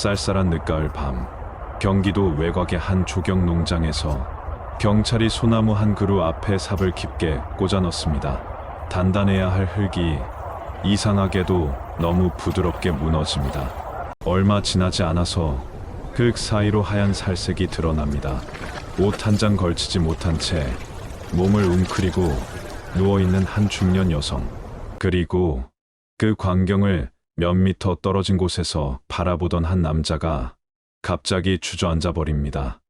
쌀쌀한 늦가을 밤, 경기도 외곽의 한 조경 농장에서 경찰이 소나무 한 그루 앞에 삽을 깊게 꽂아 넣습니다. 단단해야 할 흙이 이상하게도 너무 부드럽게 무너집니다. 얼마 지나지 않아서 흙 사이로 하얀 살색이 드러납니다. 옷 한 장 걸치지 못한 채 몸을 웅크리고 누워있는 한 중년 여성. 그리고 그 광경을 몇 미터 떨어진 곳에서 바라보던 한 남자가 갑자기 주저앉아 버립니다.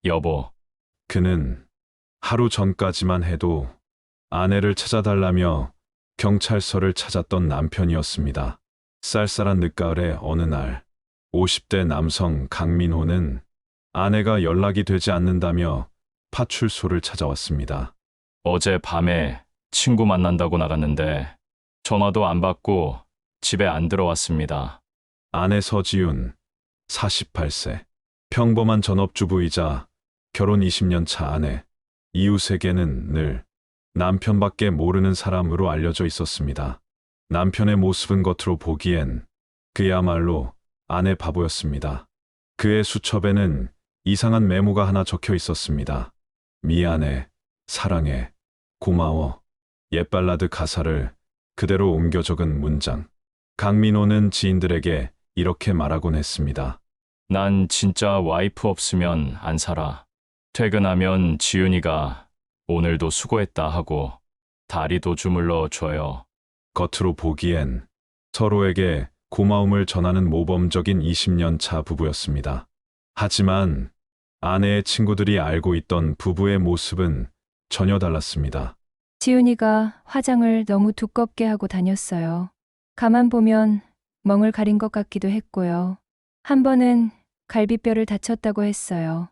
여보, 그는 하루 전까지만 해도 아내를 찾아달라며 경찰서를 찾았던 남편이었습니다. 쌀쌀한 늦가을의 어느 날 50대 남성 강민호는 아내가 연락이 되지 않는다며 파출소를 찾아왔습니다. 어제 밤에 친구 만난다고 나갔는데 전화도 안 받고 집에 안 들어왔습니다. 아내 서지윤, 48세. 평범한 전업주부이자 결혼 20년 차 아내. 이웃에게는 늘 남편밖에 모르는 사람으로 알려져 있었습니다. 남편의 모습은 겉으로 보기엔 그야말로 아내 바보였습니다. 그의 수첩에는 이상한 메모가 하나 적혀 있었습니다. 미안해, 사랑해, 고마워. 옛발라드 가사를 그대로 옮겨 적은 문장. 강민호는 지인들에게 이렇게 말하곤 했습니다. 난 진짜 와이프 없으면 안 살아. 퇴근하면 지윤이가 오늘도 수고했다 하고 다리도 주물러 줘요. 겉으로 보기엔 서로에게 고마움을 전하는 모범적인 20년 차 부부였습니다. 하지만 아내의 친구들이 알고 있던 부부의 모습은 전혀 달랐습니다. 지훈이가 화장을 너무 두껍게 하고 다녔어요. 가만 보면 멍을 가린 것 같기도 했고요. 한 번은 갈비뼈를 다쳤다고 했어요.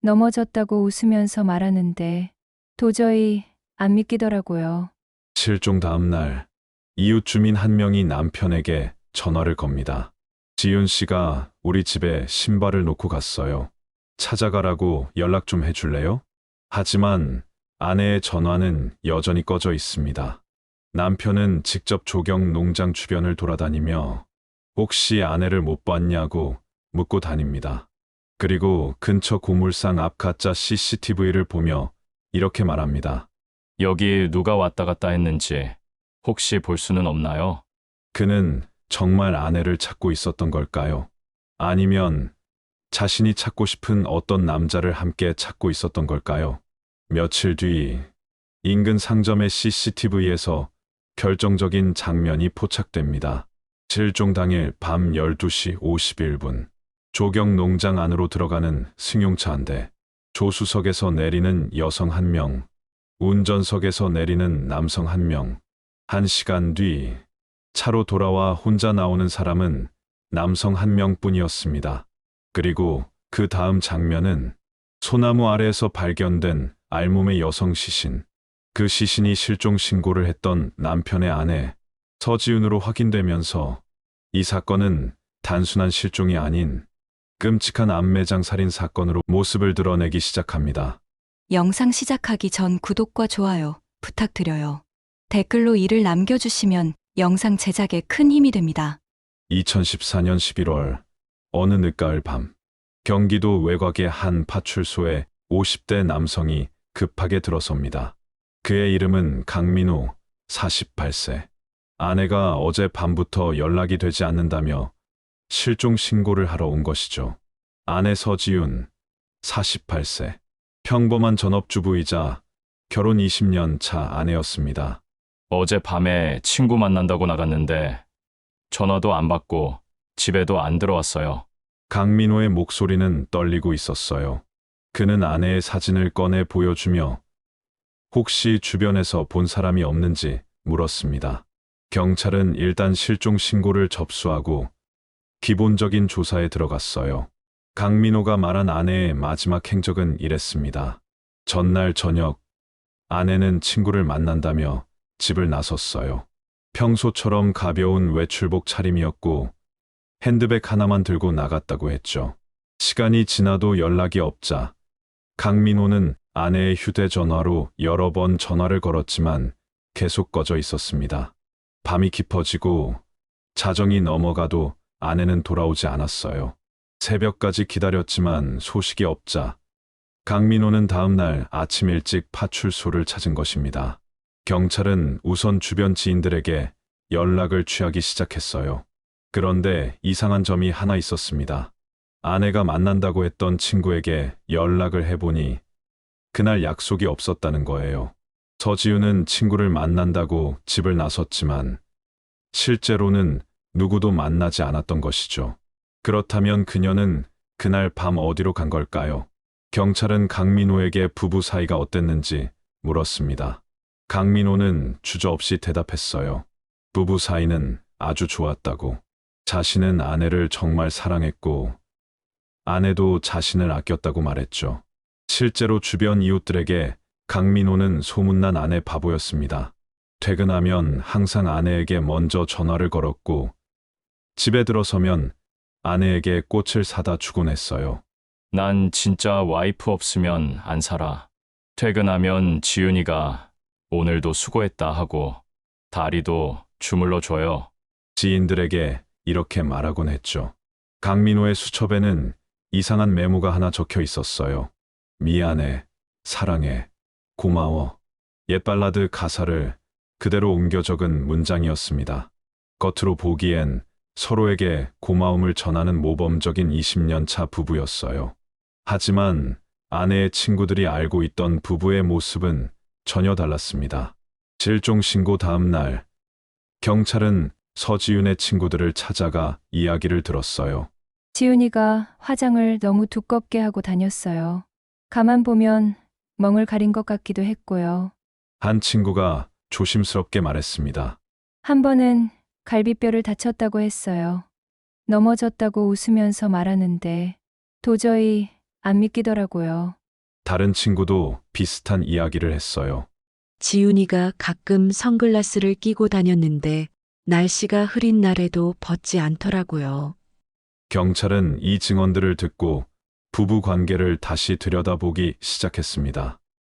넘어졌다고 웃으면서 말하는데 도저히 안 믿기더라고요. 실종 다음 날 이웃 주민 한 명이 남편에게 전화를 겁니다. 지윤 씨가 우리 집에 신발을 놓고 갔어요. 찾아가라고 연락 좀 해줄래요? 하지만 아내의 전화는 여전히 꺼져 있습니다. 남편은 직접 조경 농장 주변을 돌아다니며 혹시 아내를 못 봤냐고 묻고 다닙니다. 그리고 근처 고물상 앞 가짜 CCTV를 보며 이렇게 말합니다. 여기 누가 왔다 갔다 했는지 혹시 볼 수는 없나요? 그는 정말 아내를 찾고 있었던 걸까요? 아니면 자신이 찾고 싶은 어떤 남자를 함께 찾고 있었던 걸까요? 며칠 뒤 인근 상점의 CCTV에서 결정적인 장면이 포착됩니다. 실종 당일 밤 12시 51분 조경 농장 안으로 들어가는 승용차 한 대, 조수석에서 내리는 여성 한 명, 운전석에서 내리는 남성 한 명. 1시간 뒤 차로 돌아와 혼자 나오는 사람은 남성 한 명뿐이었습니다. 그리고 그 다음 장면은 소나무 아래에서 발견된 알몸의 여성 시신. 그 시신이 실종 신고를 했던 남편의 아내 서지윤으로 확인되면서 이 사건은 단순한 실종이 아닌 끔찍한 암매장 살인 사건으로 모습을 드러내기 시작합니다. 영상 시작하기 전 구독과 좋아요 부탁드려요. 댓글로 이를 남겨주시면 영상 제작에 큰 힘이 됩니다. 2014년 11월 어느 늦가을 밤 경기도 외곽의 한 파출소에 50대 남성이 급하게 들어섭니다. 그의 이름은 강민호, 48세. 아내가 어제 밤부터 연락이 되지 않는다며 실종 신고를 하러 온 것이죠. 아내 서지윤, 48세. 평범한 전업주부이자 결혼 20년 차 아내였습니다. 어제 밤에 친구 만난다고 나갔는데 전화도 안 받고 집에도 안 들어왔어요. 강민호의 목소리는 떨리고 있었어요. 그는 아내의 사진을 꺼내 보여주며 혹시 주변에서 본 사람이 없는지 물었습니다. 경찰은 일단 실종 신고를 접수하고 기본적인 조사에 들어갔어요. 강민호가 말한 아내의 마지막 행적은 이랬습니다. 전날 저녁 아내는 친구를 만난다며 집을 나섰어요. 평소처럼 가벼운 외출복 차림이었고 핸드백 하나만 들고 나갔다고 했죠. 시간이 지나도 연락이 없자 강민호는 아내의 휴대전화로 여러 번 전화를 걸었지만 계속 꺼져 있었습니다. 밤이 깊어지고 자정이 넘어가도 아내는 돌아오지 않았어요. 새벽까지 기다렸지만 소식이 없자 강민호는 다음 날 아침 일찍 파출소를 찾은 것입니다. 경찰은 우선 주변 지인들에게 연락을 취하기 시작했어요. 그런데 이상한 점이 하나 있었습니다. 아내가 만난다고 했던 친구에게 연락을 해보니 그날 약속이 없었다는 거예요. 서지윤은 친구를 만난다고 집을 나섰지만 실제로는 누구도 만나지 않았던 것이죠. 그렇다면 그녀는 그날 밤 어디로 간 걸까요? 경찰은 강민호에게 부부 사이가 어땠는지 물었습니다. 강민호는 주저없이 대답했어요. 부부 사이는 아주 좋았다고. 자신은 아내를 정말 사랑했고 아내도 자신을 아꼈다고 말했죠. 실제로 주변 이웃들에게 강민호는 소문난 아내 바보였습니다. 퇴근하면 항상 아내에게 먼저 전화를 걸었고 집에 들어서면 아내에게 꽃을 사다 주곤 했어요. 난 진짜 와이프 없으면 안 살아. 퇴근하면 지윤이가 오늘도 수고했다 하고 다리도 주물러 줘요. 지인들에게 이렇게 말하곤 했죠. 강민호의 수첩에는 이상한 메모가 하나 적혀 있었어요. 미안해, 사랑해, 고마워. 옛 발라드 가사를 그대로 옮겨 적은 문장이었습니다. 겉으로 보기엔 서로에게 고마움을 전하는 모범적인 20년 차 부부였어요. 하지만 아내의 친구들이 알고 있던 부부의 모습은 전혀 달랐습니다. 실종 신고 다음 날, 경찰은 서지윤의 친구들을 찾아가 이야기를 들었어요. 지훈이가 화장을 너무 두껍게 하고 다녔어요. 가만 보면 멍을 가린 것 같기도 했고요. 한 친구가 조심스럽게 말했습니다. 한 번은 갈비뼈를 다쳤다고 했어요. 넘어졌다고 웃으면서 말하는데 도저히 안 믿기더라고요. 다른 친구도 비슷한 이야기를 했어요. 지훈이가 가끔 선글라스를 끼고 다녔는데 날씨가 흐린 날에도 벗지 않더라고요. 경찰은 이 증언들을 듣고 부부 관계를 다시 들여다보기 시작했습니다.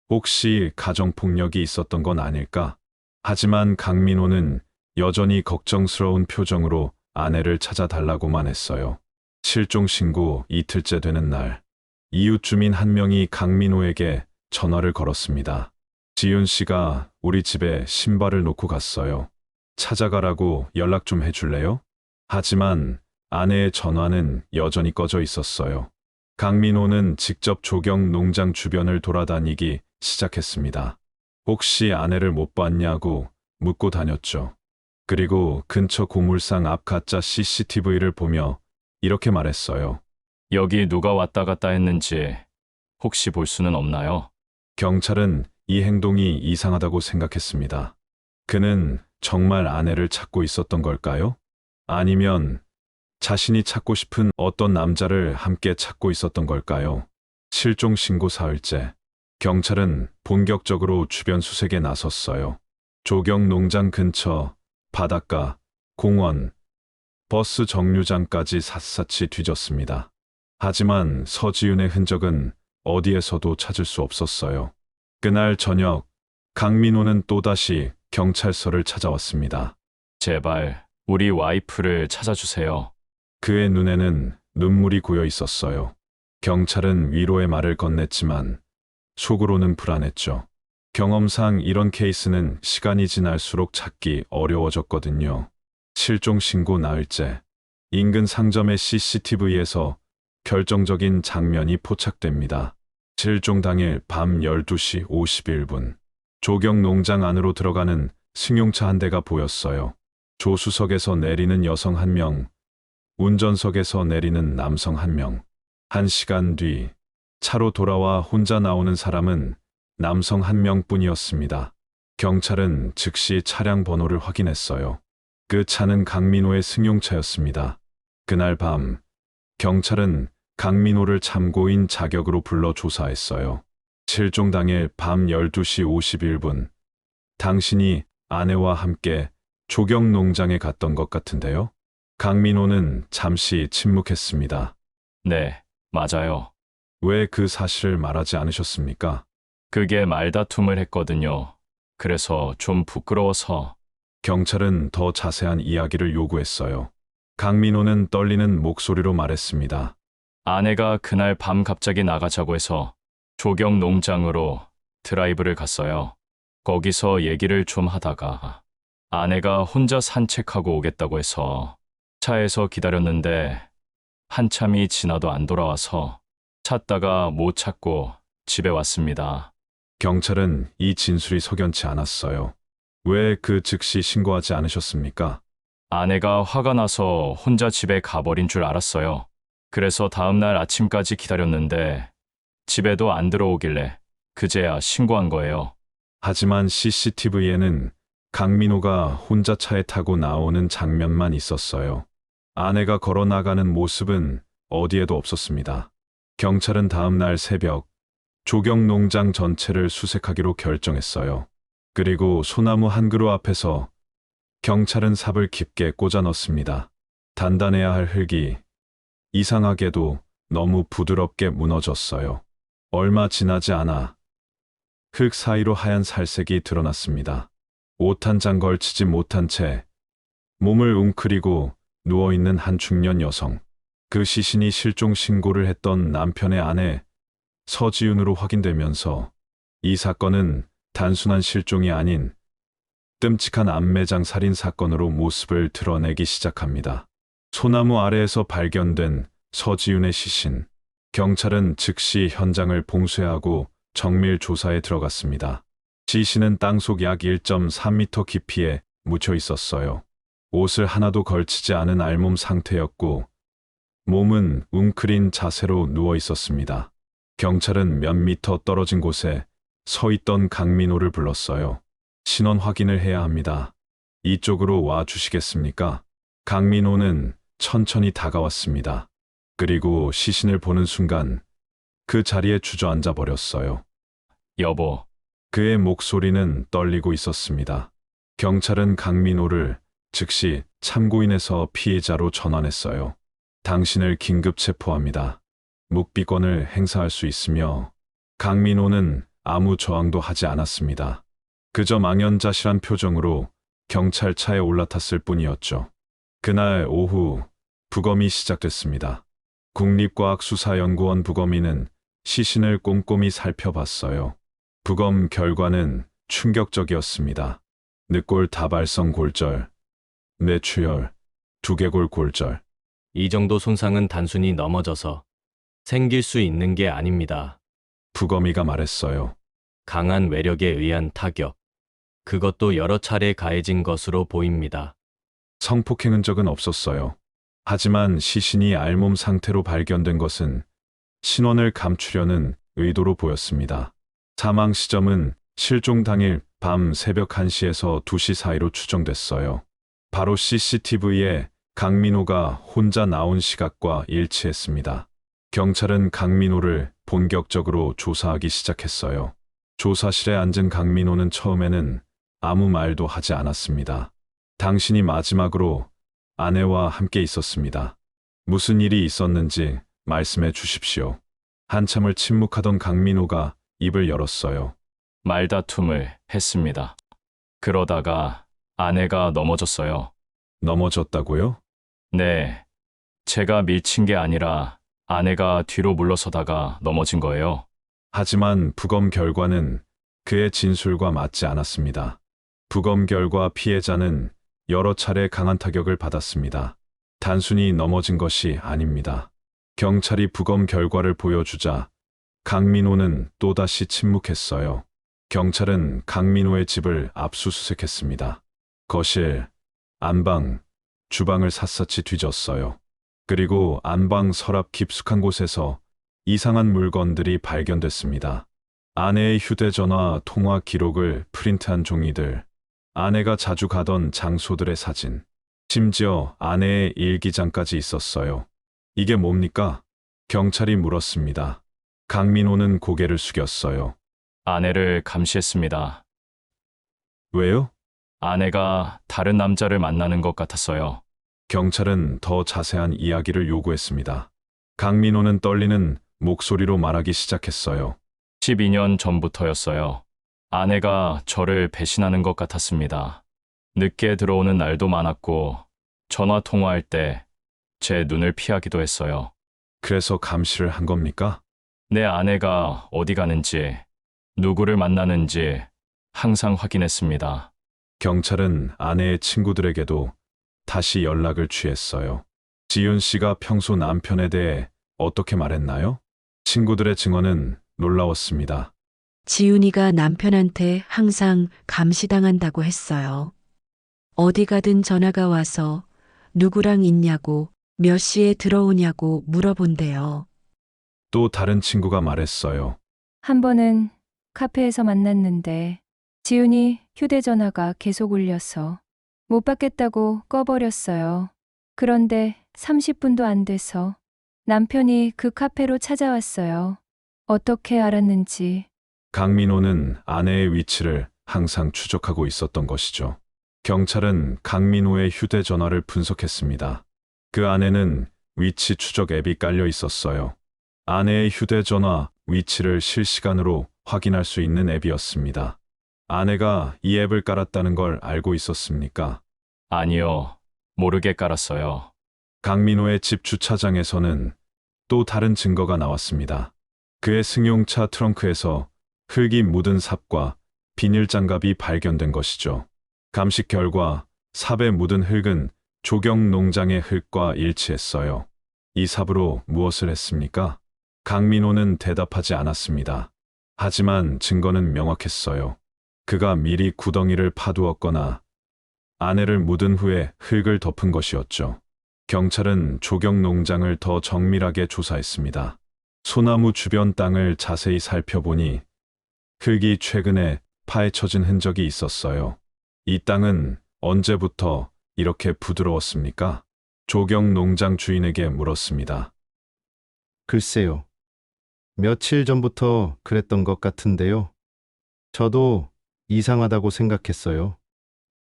혹시 가정폭력이 있었던 건 아닐까? 하지만 강민호는 여전히 걱정스러운 표정으로 아내를 찾아달라고만 했어요. 실종 신고 이틀째 되는 날, 이웃 주민 한 명이 강민호에게 전화를 걸었습니다. 지윤 씨가 우리 집에 신발을 놓고 갔어요. 찾아가라고 연락 좀 해줄래요? 하지만 아내의 전화는 여전히 꺼져 있었어요. 강민호는 직접 조경 농장 주변을 돌아다니기 시작했습니다. 혹시 아내를 못 봤냐고 묻고 다녔죠. 그리고 근처 고물상 앞 가짜 CCTV를 보며 이렇게 말했어요. 여기 누가 왔다 갔다 했는지 혹시 볼 수는 없나요? 경찰은 이 행동이 이상하다고 생각했습니다. 그는 정말 아내를 찾고 있었던 걸까요? 아니면 자신이 찾고 싶은 어떤 남자를 함께 찾고 있었던 걸까요? 실종 신고 사흘째, 경찰은 본격적으로 주변 수색에 나섰어요. 조경 농장 근처, 바닷가, 공원, 버스 정류장까지 샅샅이 뒤졌습니다. 하지만 서지윤의 흔적은 어디에서도 찾을 수 없었어요. 그날 저녁, 강민호는 또다시 경찰서를 찾아왔습니다. 제발 우리 와이프를 찾아주세요. 그의 눈에는 눈물이 고여 있었어요. 경찰은 위로의 말을 건넸지만 속으로는 불안했죠. 경험상 이런 케이스는 시간이 지날수록 찾기 어려워졌거든요. 실종 신고 나흘째, 인근 상점의 CCTV에서 결정적인 장면이 포착됩니다. 실종 당일 밤 12시 51분, 조경 농장 안으로 들어가는 승용차 한 대가 보였어요. 조수석에서 내리는 여성 한 명, 운전석에서 내리는 남성 한 명. 1시간 뒤, 차로 돌아와 혼자 나오는 사람은 남성 한 명뿐이었습니다. 경찰은 즉시 차량 번호를 확인했어요. 그 차는 강민호의 승용차였습니다. 그날 밤, 경찰은 강민호를 참고인 자격으로 불러 조사했어요. 실종 당일 밤 12시 51분, 당신이 아내와 함께 조경 농장에 갔던 것 같은데요? 강민호는 잠시 침묵했습니다. 네, 맞아요. 왜 그 사실을 말하지 않으셨습니까? 그게 말다툼을 했거든요. 그래서 좀 부끄러워서. 경찰은 더 자세한 이야기를 요구했어요. 강민호는 떨리는 목소리로 말했습니다. 아내가 그날 밤 갑자기 나가자고 해서 조경 농장으로 드라이브를 갔어요. 거기서 얘기를 좀 하다가 아내가 혼자 산책하고 오겠다고 해서 차에서 기다렸는데 한참이 지나도 안 돌아와서 찾다가 못 찾고 집에 왔습니다. 경찰은 이 진술이 석연치 않았어요. 왜 그 즉시 신고하지 않으셨습니까? 아내가 화가 나서 혼자 집에 가버린 줄 알았어요. 그래서 다음날 아침까지 기다렸는데 집에도 안 들어오길래 그제야 신고한 거예요. 하지만 CCTV에는 강민호가 혼자 차에 타고 나오는 장면만 있었어요. 아내가 걸어 나가는 모습은 어디에도 없었습니다. 경찰은 다음 날 새벽 조경 농장 전체를 수색하기로 결정했어요. 그리고 소나무 한 그루 앞에서 경찰은 삽을 깊게 꽂아 넣습니다. 단단해야 할 흙이 이상하게도 너무 부드럽게 무너졌어요. 얼마 지나지 않아 흙 사이로 하얀 살색이 드러났습니다. 옷 한 장 걸치지 못한 채 몸을 웅크리고 누워있는 한 중년 여성. 그 시신이 실종 신고를 했던 남편의 아내 서지윤으로 확인되면서 이 사건은 단순한 실종이 아닌 끔찍한 암매장 살인 사건으로 모습을 드러내기 시작합니다. 소나무 아래에서 발견된 서지윤의 시신. 경찰은 즉시 현장을 봉쇄하고 정밀 조사에 들어갔습니다. 시신은 땅속 약 1.3m 깊이에 묻혀 있었어요. 옷을 하나도 걸치지 않은 알몸 상태였고 몸은 웅크린 자세로 누워 있었습니다. 경찰은 몇 미터 떨어진 곳에 서 있던 강민호를 불렀어요. 신원 확인을 해야 합니다. 이쪽으로 와 주시겠습니까? 강민호는 천천히 다가왔습니다. 그리고 시신을 보는 순간 그 자리에 주저앉아 버렸어요. 여보, 그의 목소리는 떨리고 있었습니다. 경찰은 강민호를 즉시 참고인에서 피해자로 전환했어요. 당신을 긴급 체포합니다. 묵비권을 행사할 수 있으며 강민호는 아무 저항도 하지 않았습니다. 그저 망연자실한 표정으로 경찰차에 올라탔을 뿐이었죠. 그날 오후 부검이 시작됐습니다. 국립과학수사연구원 부검인은 시신을 꼼꼼히 살펴봤어요. 부검 결과는 충격적이었습니다. 늑골 다발성 골절, 뇌출혈, 두개골 골절. 이 정도 손상은 단순히 넘어져서 생길 수 있는 게 아닙니다. 부검이가 말했어요. 강한 외력에 의한 타격. 그것도 여러 차례 가해진 것으로 보입니다. 성폭행 흔적은 없었어요. 하지만 시신이 알몸 상태로 발견된 것은 신원을 감추려는 의도로 보였습니다. 사망 시점은 실종 당일 밤 새벽 1시에서 2시 사이로 추정됐어요. 바로 CCTV에 강민호가 혼자 나온 시각과 일치했습니다. 경찰은 강민호를 본격적으로 조사하기 시작했어요. 조사실에 앉은 강민호는 처음에는 아무 말도 하지 않았습니다. 당신이 마지막으로 아내와 함께 있었습니다. 무슨 일이 있었는지 말씀해 주십시오. 한참을 침묵하던 강민호가 입을 열었어요. 말다툼을 했습니다. 그러다가 아내가 넘어졌어요. 넘어졌다고요? 네, 제가 밀친 게 아니라 아내가 뒤로 물러서다가 넘어진 거예요. 하지만 부검 결과는 그의 진술과 맞지 않았습니다. 부검 결과 피해자는 여러 차례 강한 타격을 받았습니다. 단순히 넘어진 것이 아닙니다. 경찰이 부검 결과를 보여주자 강민호는 또다시 침묵했어요. 경찰은 강민호의 집을 압수수색했습니다. 거실, 안방, 주방을 샅샅이 뒤졌어요. 그리고 안방 서랍 깊숙한 곳에서 이상한 물건들이 발견됐습니다. 아내의 휴대전화 통화 기록을 프린트한 종이들, 아내가 자주 가던 장소들의 사진, 심지어 아내의 일기장까지 있었어요. 이게 뭡니까? 경찰이 물었습니다. 강민호는 고개를 숙였어요. 아내를 감시했습니다. 왜요? 아내가 다른 남자를 만나는 것 같았어요. 경찰은 더 자세한 이야기를 요구했습니다. 강민호는 떨리는 목소리로 말하기 시작했어요. 12년 전부터였어요. 아내가 저를 배신하는 것 같았습니다. 늦게 들어오는 날도 많았고 전화 통화할 때 제 눈을 피하기도 했어요. 그래서 감시를 한 겁니까? 내 아내가 어디 가는지, 누구를 만나는지 항상 확인했습니다. 경찰은 아내의 친구들에게도 다시 연락을 취했어요. 지윤 씨가 평소 남편에 대해 어떻게 말했나요? 친구들의 증언은 놀라웠습니다. 지훈이가 남편한테 항상 감시당한다고 했어요. 어디 가든 전화가 와서 누구랑 있냐고, 몇 시에 들어오냐고 물어본대요. 또 다른 친구가 말했어요. 한 번은 카페에서 만났는데 지훈이 휴대전화가 계속 울려서 못 받겠다고 꺼버렸어요. 그런데 30분도 안 돼서 남편이 그 카페로 찾아왔어요. 어떻게 알았는지. 강민호는 아내의 위치를 항상 추적하고 있었던 것이죠. 경찰은 강민호의 휴대전화를 분석했습니다. 그 안에는 위치 추적 앱이 깔려 있었어요. 아내의 휴대전화 위치를 실시간으로 확인할 수 있는 앱이었습니다. 아내가 이 앱을 깔았다는 걸 알고 있었습니까? 아니요, 모르게 깔았어요. 강민호의 집 주차장에서는 또 다른 증거가 나왔습니다. 그의 승용차 트렁크에서 흙이 묻은 삽과 비닐 장갑이 발견된 것이죠. 감식 결과 삽에 묻은 흙은 조경 농장의 흙과 일치했어요. 이 삽으로 무엇을 했습니까? 강민호는 대답하지 않았습니다. 하지만 증거는 명확했어요. 그가 미리 구덩이를 파두었거나 아내를 묻은 후에 흙을 덮은 것이었죠. 경찰은 조경 농장을 더 정밀하게 조사했습니다. 소나무 주변 땅을 자세히 살펴보니 흙이 최근에 파헤쳐진 흔적이 있었어요. 이 땅은 언제부터 이렇게 부드러웠습니까? 조경 농장 주인에게 물었습니다. 글쎄요. 며칠 전부터 그랬던 것 같은데요. 저도 이상하다고 생각했어요.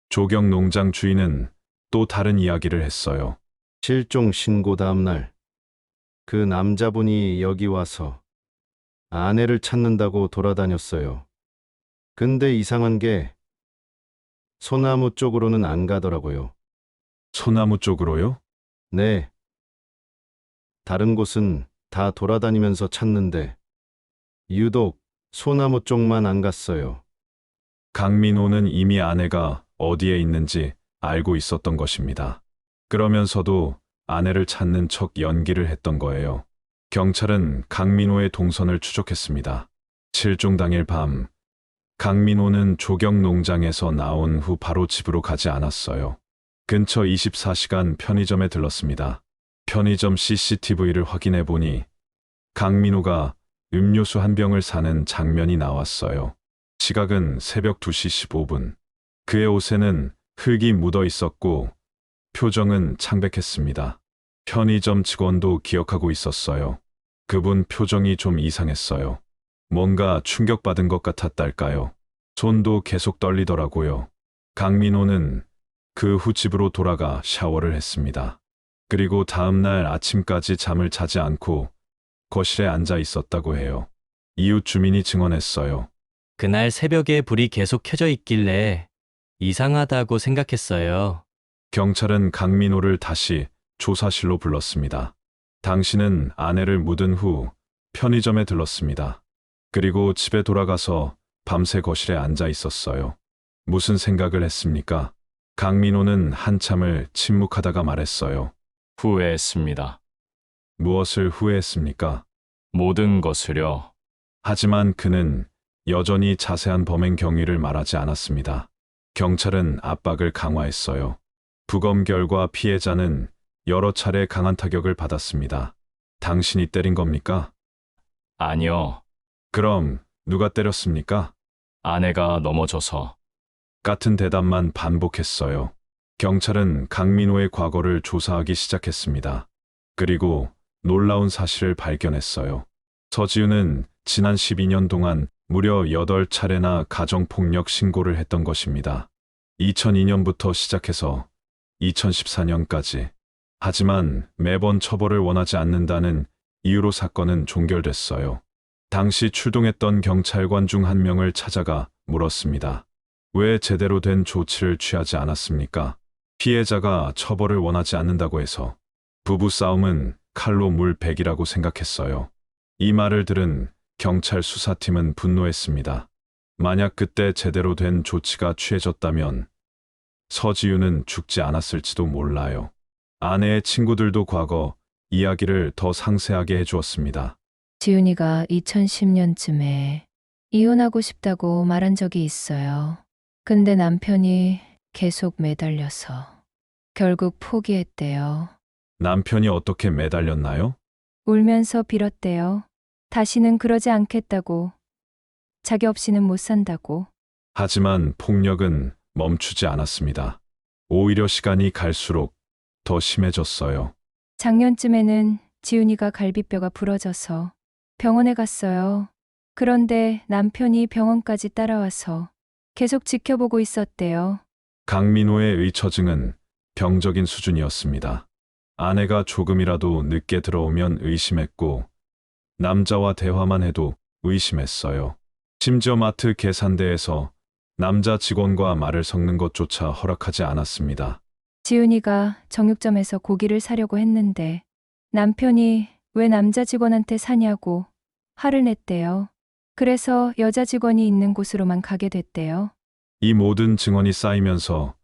조경 농장 주인은 또 다른 이야기를 했어요. 실종 신고 다음 날, 그 남자분이 여기 와서 아내를 찾는다고 돌아다녔어요. 근데 이상한 게 소나무 쪽으로는 안 가더라고요. 소나무 쪽으로요? 네. 다른 곳은 다 돌아다니면서 찾는데 유독 소나무 쪽만 안 갔어요. 강민호는 이미 아내가 어디에 있는지 알고 있었던 것입니다. 그러면서도 아내를 찾는 척 연기를 했던 거예요. 경찰은 강민호의 동선을 추적했습니다. 실종 당일 밤, 강민호는 조경 농장에서 나온 후 바로 집으로 가지 않았어요. 근처 24시간 편의점에 들렀습니다. 편의점 CCTV를 확인해 보니 강민호가 음료수 한 병을 사는 장면이 나왔어요. 시각은 새벽 2시 15분. 그의 옷에는 흙이 묻어 있었고 표정은 창백했습니다. 편의점 직원도 기억하고 있었어요. 그분 표정이 좀 이상했어요. 뭔가 충격받은 것 같았달까요? 손도 계속 떨리더라고요. 강민호는 그 후 집으로 돌아가 샤워를 했습니다. 그리고 다음 날 아침까지 잠을 자지 않고 거실에 앉아 있었다고 해요. 이웃 주민이 증언했어요. 그날 새벽에 불이 계속 켜져 있길래 이상하다고 생각했어요. 경찰은 강민호를 다시 조사실로 불렀습니다. 당신은 아내를 묻은 후 편의점에 들렀습니다. 그리고 집에 돌아가서 밤새 거실에 앉아 있었어요. 무슨 생각을 했습니까? 강민호는 한참을 침묵하다가 말했어요. 후회했습니다. 무엇을 후회했습니까? 모든 것을요. 하지만 그는 여전히 자세한 범행 경위를 말하지 않았습니다. 경찰은 압박을 강화했어요. 부검 결과 피해자는 여러 차례 강한 타격을 받았습니다. 당신이 때린 겁니까? 아니요, 그럼 누가 때렸습니까? 아내가 넘어져서. 같은 대답만 반복했어요. 경찰은 강민호의 과거를 조사하기 시작했습니다. 그리고 놀라운 사실을 발견했어요. 서지훈은 지난 12년 동안 무려 8차례나 가정폭력 신고를 했던 것입니다. 2002년부터 시작해서 2014년까지. 하지만 매번 처벌을 원하지 않는다는 이유로 사건은 종결됐어요. 당시 출동했던 경찰관 중 한 명을 찾아가 물었습니다. 왜 제대로 된 조치를 취하지 않았습니까? 피해자가 처벌을 원하지 않는다고 해서. 부부싸움은 칼로 물 100이라고 생각했어요. 이 말을 들은 경찰 수사팀은 분노했습니다. 만약 그때 제대로 된 조치가 취해졌다면 서지윤은 죽지 않았을지도 몰라요. 아내의 친구들도 과거 이야기를 더 상세하게 해주었습니다. 지훈이가 2010년쯤에 이혼하고 싶다고 말한 적이 있어요. 근데 남편이 계속 매달려서 결국 포기했대요. 남편이 어떻게 매달렸나요? 울면서 빌었대요. 다시는 그러지 않겠다고. 자기 없이는 못 산다고. 하지만 폭력은 멈추지 않았습니다. 오히려 시간이 갈수록 더 심해졌어요. 작년쯤에는 지훈이가 갈비뼈가 부러져서 병원에 갔어요. 그런데 남편이 병원까지 따라와서 계속 지켜보고 있었대요. 강민호의 의처증은 병적인 수준이었습니다. 아내가 조금이라도 늦게 들어오면 의심했고, 남자와 대화만 해도 의심했어요. 심지어 마트 계산대에서 남자 직원과 말을 섞는 것조차 허락하지 않았습니다. 지훈이가 정육점에서 고기를 사려고 했는데 남편이 왜 남자 직원한테 사냐고 화를 냈대요. 그래서 여자 직원이 있는 곳으로만 가게 됐대요. 이 모든 증언이 쌓이면서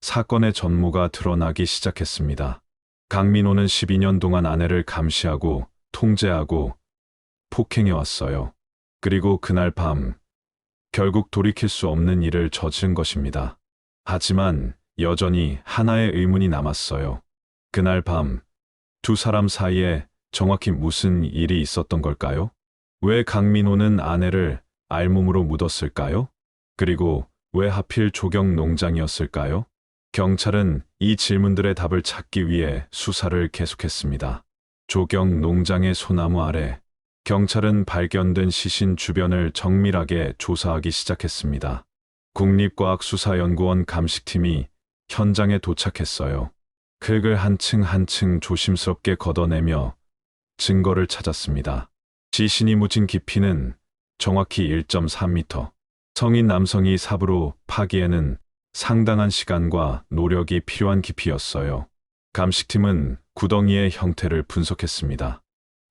사건의 전모가 드러나기 시작했습니다. 강민호는 12년 동안 아내를 감시하고 통제하고 폭행해왔어요. 그리고 그날 밤 결국 돌이킬 수 없는 일을 저지른 것입니다. 하지만 여전히 하나의 의문이 남았어요. 그날 밤 두 사람 사이에 정확히 무슨 일이 있었던 걸까요? 왜 강민호는 아내를 알몸으로 묻었을까요? 그리고 왜 하필 조경 농장이었을까요? 경찰은 이 질문들의 답을 찾기 위해 수사를 계속했습니다. 조경 농장의 소나무 아래 경찰은 발견된 시신 주변을 정밀하게 조사하기 시작했습니다. 국립과학수사연구원 감식팀이 현장에 도착했어요. 흙을 한 층 한 층 조심스럽게 걷어내며 증거를 찾았습니다. 시신이 묻힌 깊이는 정확히 1.3m. 성인 남성이 삽으로 파기에는 상당한 시간과 노력이 필요한 깊이였어요. 감식팀은 구덩이의 형태를 분석했습니다.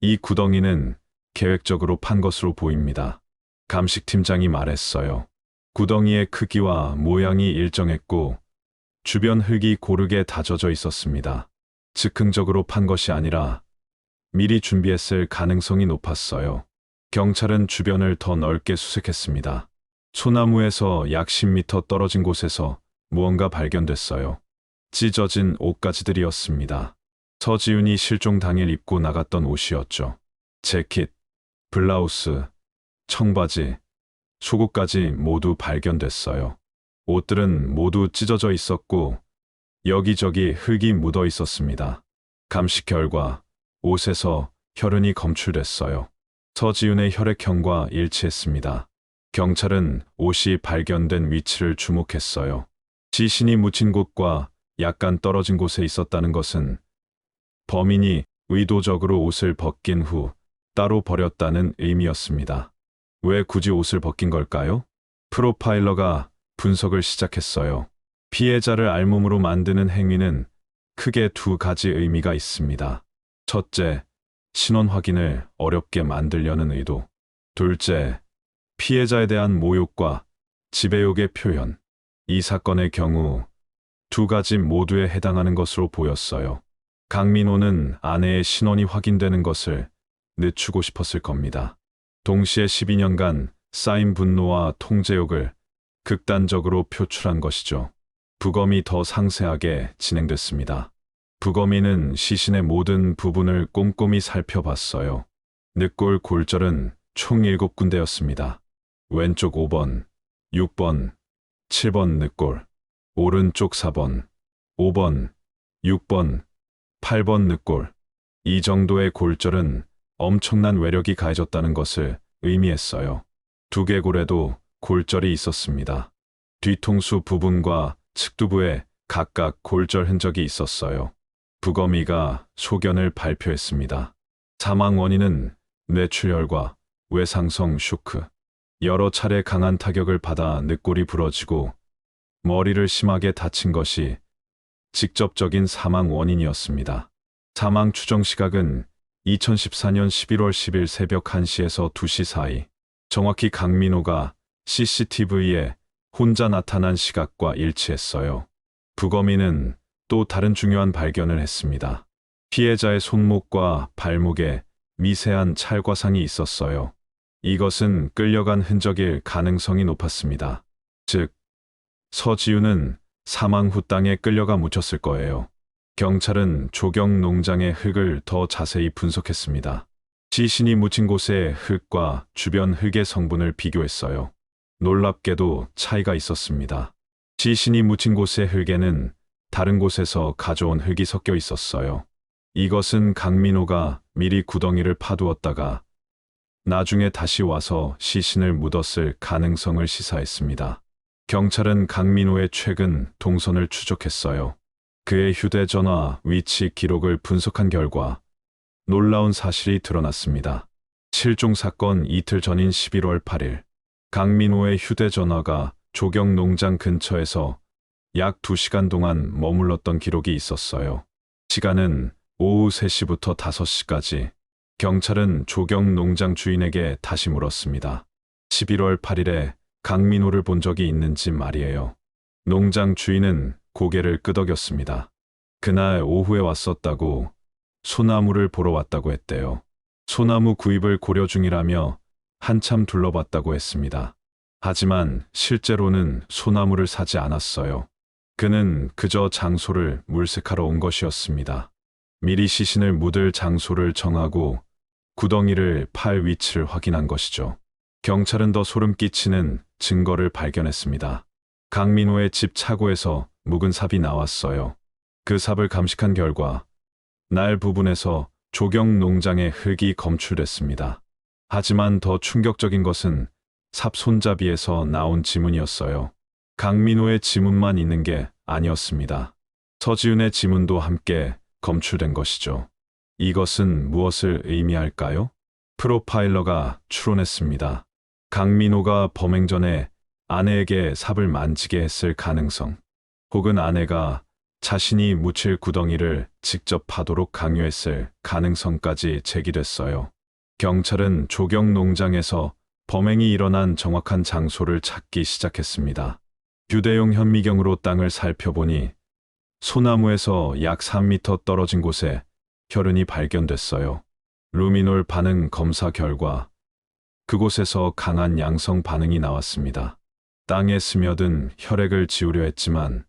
이 구덩이는 계획적으로 판 것으로 보입니다. 감식팀장이 말했어요. 구덩이의 크기와 모양이 일정했고 주변 흙이 고르게 다져져 있었습니다. 즉흥적으로 판 것이 아니라 미리 준비했을 가능성이 높았어요. 경찰은 주변을 더 넓게 수색했습니다. 소나무에서 약 10m 떨어진 곳에서 무언가 발견됐어요. 찢어진 옷가지들이었습니다. 서지윤이 실종 당일 입고 나갔던 옷이었죠. 재킷, 블라우스, 청바지, 속옷까지 모두 발견됐어요. 옷들은 모두 찢어져 있었고 여기저기 흙이 묻어 있었습니다. 감식 결과 옷에서 혈흔이 검출됐어요. 서지윤의 혈액형과 일치했습니다. 경찰은 옷이 발견된 위치를 주목했어요. 시신이 묻힌 곳과 약간 떨어진 곳에 있었다는 것은 범인이 의도적으로 옷을 벗긴 후 따로 버렸다는 의미였습니다. 왜 굳이 옷을 벗긴 걸까요? 프로파일러가 분석을 시작했어요. 피해자를 알몸으로 만드는 행위는 크게 두 가지 의미가 있습니다. 첫째, 신원 확인을 어렵게 만들려는 의도. 둘째, 피해자에 대한 모욕과 지배욕의 표현. 이 사건의 경우 두 가지 모두에 해당하는 것으로 보였어요. 강민호는 아내의 신원이 확인되는 것을 늦추고 싶었을 겁니다. 동시에 12년간 쌓인 분노와 통제욕을 극단적으로 표출한 것이죠. 부검이 더 상세하게 진행됐습니다. 부검인은 시신의 모든 부분을 꼼꼼히 살펴봤어요. 늑골 골절은 총 7군데였습니다. 왼쪽 5번, 6번, 7번 늑골, 오른쪽 4번, 5번, 6번, 8번 늑골. 이 정도의 골절은 엄청난 외력이 가해졌다는 것을 의미했어요. 두개골에도 골절이 있었습니다. 뒤통수 부분과 측두부에 각각 골절 흔적이 있었어요. 부검의가 소견을 발표했습니다. 사망 원인은 뇌출혈과 외상성 쇼크. 여러 차례 강한 타격을 받아 늑골이 부러지고 머리를 심하게 다친 것이 직접적인 사망 원인이었습니다. 사망 추정 시각은 2014년 11월 10일 새벽 1시에서 2시 사이. 정확히 강민호가 CCTV에 혼자 나타난 시각과 일치했어요. 부검인은 또 다른 중요한 발견을 했습니다. 피해자의 손목과 발목에 미세한 찰과상이 있었어요. 이것은 끌려간 흔적일 가능성이 높았습니다. 즉, 서지우는 사망 후 땅에 끌려가 묻혔을 거예요. 경찰은 조경 농장의 흙을 더 자세히 분석했습니다. 시신이 묻힌 곳의 흙과 주변 흙의 성분을 비교했어요. 놀랍게도 차이가 있었습니다. 시신이 묻힌 곳의 흙에는 다른 곳에서 가져온 흙이 섞여 있었어요. 이것은 강민호가 미리 구덩이를 파두었다가 나중에 다시 와서 시신을 묻었을 가능성을 시사했습니다. 경찰은 강민호의 최근 동선을 추적했어요. 그의 휴대전화 위치 기록을 분석한 결과 놀라운 사실이 드러났습니다. 실종 사건 이틀 전인 11월 8일, 강민호의 휴대전화가 조경 농장 근처에서 약 2시간 동안 머물렀던 기록이 있었어요. 시간은 오후 3시부터 5시까지. 경찰은 조경 농장 주인에게 다시 물었습니다. 11월 8일에 강민호를 본 적이 있는지 말이에요. 농장 주인은 고개를 끄덕였습니다. 그날 오후에 왔었다고, 소나무를 보러 왔다고 했대요. 소나무 구입을 고려 중이라며 한참 둘러봤다고 했습니다. 하지만 실제로는 소나무를 사지 않았어요. 그는 그저 장소를 물색하러 온 것이었습니다. 미리 시신을 묻을 장소를 정하고 구덩이를 팔 위치를 확인한 것이죠. 경찰은 더 소름 끼치는 증거를 발견했습니다. 강민호의 집 차고에서 묵은 삽이 나왔어요. 그 삽을 감식한 결과 날 부분에서 조경 농장의 흙이 검출됐습니다. 하지만 더 충격적인 것은 삽 손잡이에서 나온 지문이었어요. 강민호의 지문만 있는 게 아니었습니다. 서지훈의 지문도 함께 검출된 것이죠. 이것은 무엇을 의미할까요? 프로파일러가 추론했습니다. 강민호가 범행 전에 아내에게 삽을 만지게 했을 가능성, 혹은 아내가 자신이 묻힐 구덩이를 직접 파도록 강요했을 가능성까지 제기됐어요. 경찰은 조경 농장에서 범행이 일어난 정확한 장소를 찾기 시작했습니다. 휴대용 현미경으로 땅을 살펴보니 소나무에서 약 3m 떨어진 곳에 혈흔이 발견됐어요. 루미놀 반응 검사 결과 그곳에서 강한 양성 반응이 나왔습니다. 땅에 스며든 혈액을 지우려 했지만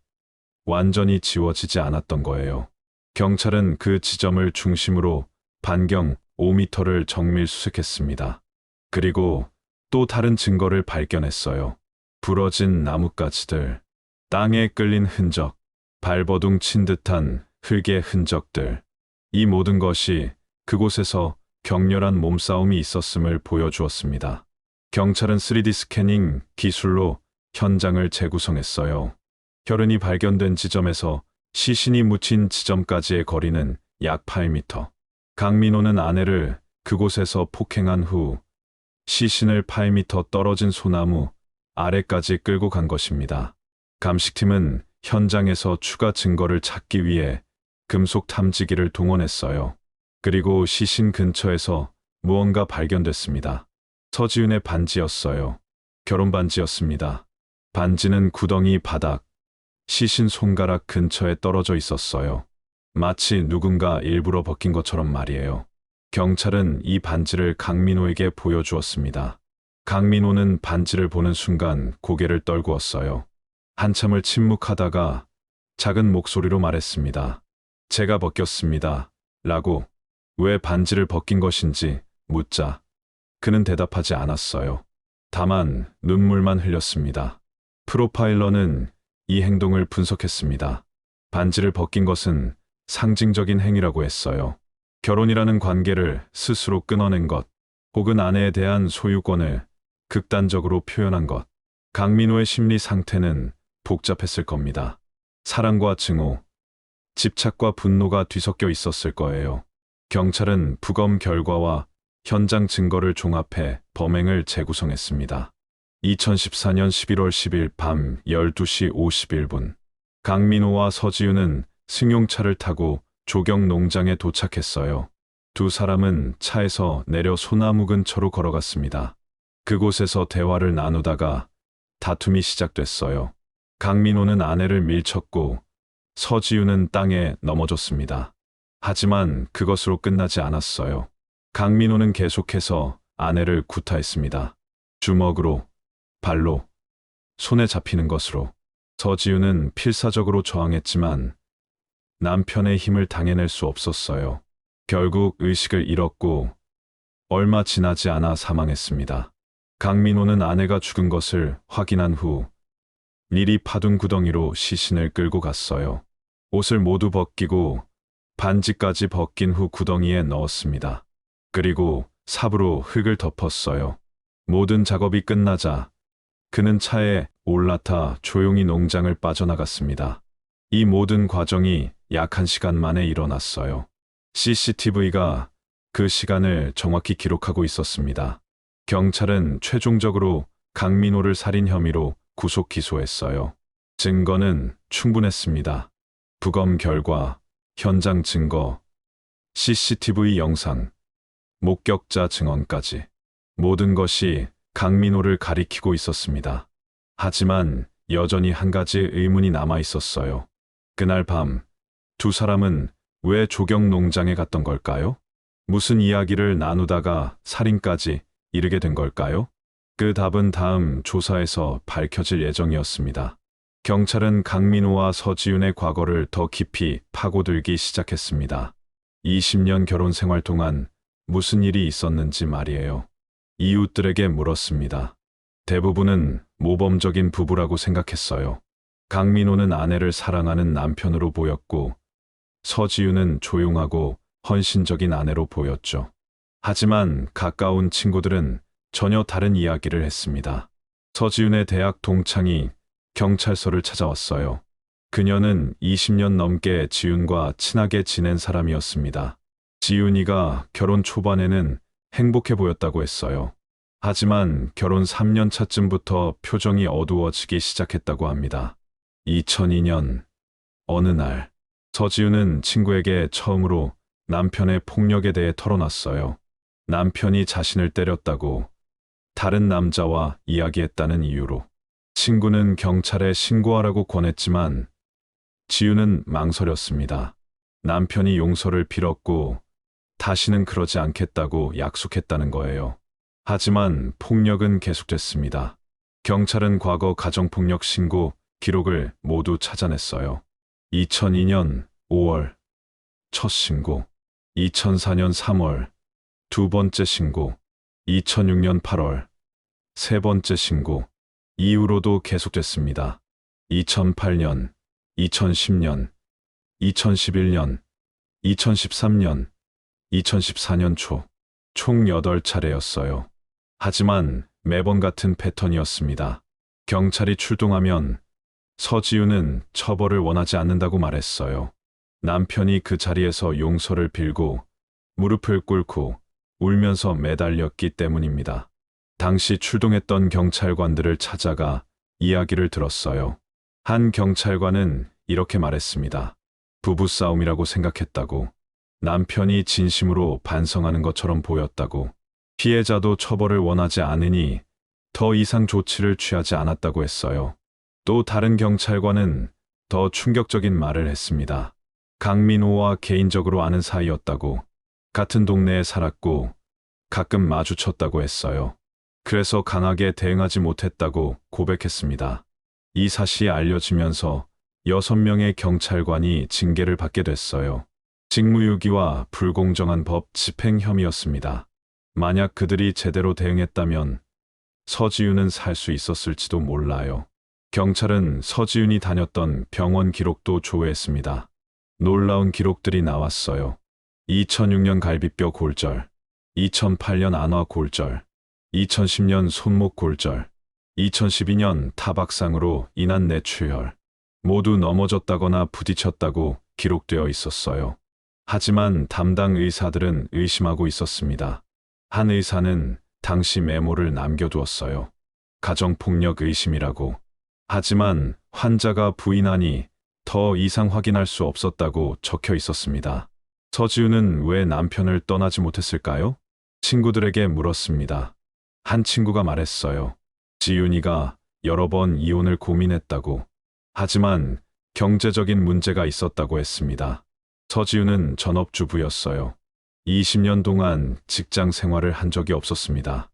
완전히 지워지지 않았던 거예요. 경찰은 그 지점을 중심으로 반경 5m를 정밀 수색했습니다. 그리고 또 다른 증거를 발견했어요. 부러진 나뭇가지들, 땅에 끌린 흔적, 발버둥 친 듯한 흙의 흔적들. 이 모든 것이 그곳에서 격렬한 몸싸움이 있었음을 보여주었습니다. 경찰은 3D 스캐닝 기술로 현장을 재구성했어요. 혈흔이 발견된 지점에서 시신이 묻힌 지점까지의 거리는 약 8m. 강민호는 아내를 그곳에서 폭행한 후 시신을 8m 떨어진 소나무 아래까지 끌고 간 것입니다. 감식팀은 현장에서 추가 증거를 찾기 위해 금속 탐지기를 동원했어요. 그리고 시신 근처에서 무언가 발견됐습니다. 서지훈의 반지였어요. 결혼 반지였습니다. 반지는 구덩이 바닥, 시신 손가락 근처에 떨어져 있었어요. 마치 누군가 일부러 벗긴 것처럼 말이에요. 경찰은 이 반지를 강민호에게 보여주었습니다. 강민호는 반지를 보는 순간 고개를 떨구었어요. 한참을 침묵하다가 작은 목소리로 말했습니다. 제가 벗겼습니다. 라고. 왜 반지를 벗긴 것인지 묻자 그는 대답하지 않았어요. 다만 눈물만 흘렸습니다. 프로파일러는 이 행동을 분석했습니다. 반지를 벗긴 것은 상징적인 행위라고 했어요. 결혼이라는 관계를 스스로 끊어낸 것, 혹은 아내에 대한 소유권을 극단적으로 표현한 것. 강민호의 심리 상태는 복잡했을 겁니다. 사랑과 증오, 집착과 분노가 뒤섞여 있었을 거예요. 경찰은 부검 결과와 현장 증거를 종합해 범행을 재구성했습니다. 2014년 11월 10일 밤 12시 51분, 강민호와 서지훈은 승용차를 타고 조경 농장에 도착했어요. 두 사람은 차에서 내려 소나무 근처로 걸어갔습니다. 그곳에서 대화를 나누다가 다툼이 시작됐어요. 강민호는 아내를 밀쳤고 서지우는 땅에 넘어졌습니다. 하지만 그것으로 끝나지 않았어요. 강민호는 계속해서 아내를 구타했습니다. 주먹으로, 발로, 손에 잡히는 것으로. 서지우는 필사적으로 저항했지만 남편의 힘을 당해낼 수 없었어요. 결국 의식을 잃었고 얼마 지나지 않아 사망했습니다. 강민호는 아내가 죽은 것을 확인한 후 미리 파둔 구덩이로 시신을 끌고 갔어요. 옷을 모두 벗기고 반지까지 벗긴 후 구덩이에 넣었습니다. 그리고 삽으로 흙을 덮었어요. 모든 작업이 끝나자 그는 차에 올라타 조용히 농장을 빠져나갔습니다. 이 모든 과정이 약 1시간 만에 일어났어요. CCTV가 그 시간을 정확히 기록하고 있었습니다. 경찰은 최종적으로 강민호를 살인 혐의로 구속 기소했어요. 증거는 충분했습니다. 부검 결과, 현장 증거, CCTV 영상, 목격자 증언까지 모든 것이 강민호를 가리키고 있었습니다. 하지만 여전히 한 가지 의문이 남아 있었어요. 그날 밤 두 사람은 왜 조경 농장에 갔던 걸까요? 무슨 이야기를 나누다가 살인까지 이르게 된 걸까요? 그 답은 다음 조사에서 밝혀질 예정이었습니다. 경찰은 강민호와 서지윤의 과거를 더 깊이 파고들기 시작했습니다. 20년 결혼 생활 동안 무슨 일이 있었는지 말이에요. 이웃들에게 물었습니다. 대부분은 모범적인 부부라고 생각했어요. 강민호는 아내를 사랑하는 남편으로 보였고 서지윤은 조용하고 헌신적인 아내로 보였죠. 하지만 가까운 친구들은 전혀 다른 이야기를 했습니다. 서지윤의 대학 동창이 경찰서를 찾아왔어요. 그녀는 20년 넘게 지윤과 친하게 지낸 사람이었습니다. 지윤이가 결혼 초반에는 행복해 보였다고 했어요. 하지만 결혼 3년 차쯤부터 표정이 어두워지기 시작했다고 합니다. 2002년 어느 날 서지윤은 친구에게 처음으로 남편의 폭력에 대해 털어놨어요. 남편이 자신을 때렸다고 다른 남자와 이야기했다는 이유로. 친구는 경찰에 신고하라고 권했지만 지윤은 망설였습니다. 남편이 용서를 빌었고 다시는 그러지 않겠다고 약속했다는 거예요. 하지만 폭력은 계속됐습니다. 경찰은 과거 가정폭력 신고 기록을 모두 찾아냈어요. 2002년 5월 첫 신고, 2004년 3월 두 번째 신고, 2006년 8월 세 번째 신고, 이후로도 계속됐습니다. 2008년, 2010년, 2011년, 2013년, 2014년 초, 총 8차례였어요. 하지만 매번 같은 패턴이었습니다. 경찰이 출동하면 서지윤은 처벌을 원하지 않는다고 말했어요. 남편이 그 자리에서 용서를 빌고 무릎을 꿇고 울면서 매달렸기 때문입니다. 당시 출동했던 경찰관들을 찾아가 이야기를 들었어요. 한 경찰관은 이렇게 말했습니다. 부부싸움이라고 생각했다고. 남편이 진심으로 반성하는 것처럼 보였다고. 피해자도 처벌을 원하지 않으니 더 이상 조치를 취하지 않았다고 했어요. 또 다른 경찰관은 더 충격적인 말을 했습니다. 강민호와 개인적으로 아는 사이였다고. 같은 동네에 살았고 가끔 마주쳤다고 했어요. 그래서 강하게 대응하지 못했다고 고백했습니다. 이 사실이 알려지면서 6명의 경찰관이 징계를 받게 됐어요. 직무유기와 불공정한 법 집행 혐의였습니다. 만약 그들이 제대로 대응했다면 서지윤은 살 수 있었을지도 몰라요. 경찰은 서지윤이 다녔던 병원 기록도 조회했습니다. 놀라운 기록들이 나왔어요. 2006년 갈비뼈 골절, 2008년 안화 골절, 2010년 손목 골절, 2012년 타박상으로 인한 뇌출혈, 모두 넘어졌다거나 부딪혔다고 기록되어 있었어요. 하지만 담당 의사들은 의심하고 있었습니다. 한 의사는 당시 메모를 남겨두었어요. 가정폭력 의심이라고. 하지만 환자가 부인하니 더 이상 확인할 수 없었다고 적혀 있었습니다. 서지우는 왜 남편을 떠나지 못했을까요? 친구들에게 물었습니다. 한 친구가 말했어요. 지윤이가 여러 번 이혼을 고민했다고. 하지만 경제적인 문제가 있었다고 했습니다. 서지우는 전업주부였어요. 20년 동안 직장 생활을 한 적이 없었습니다.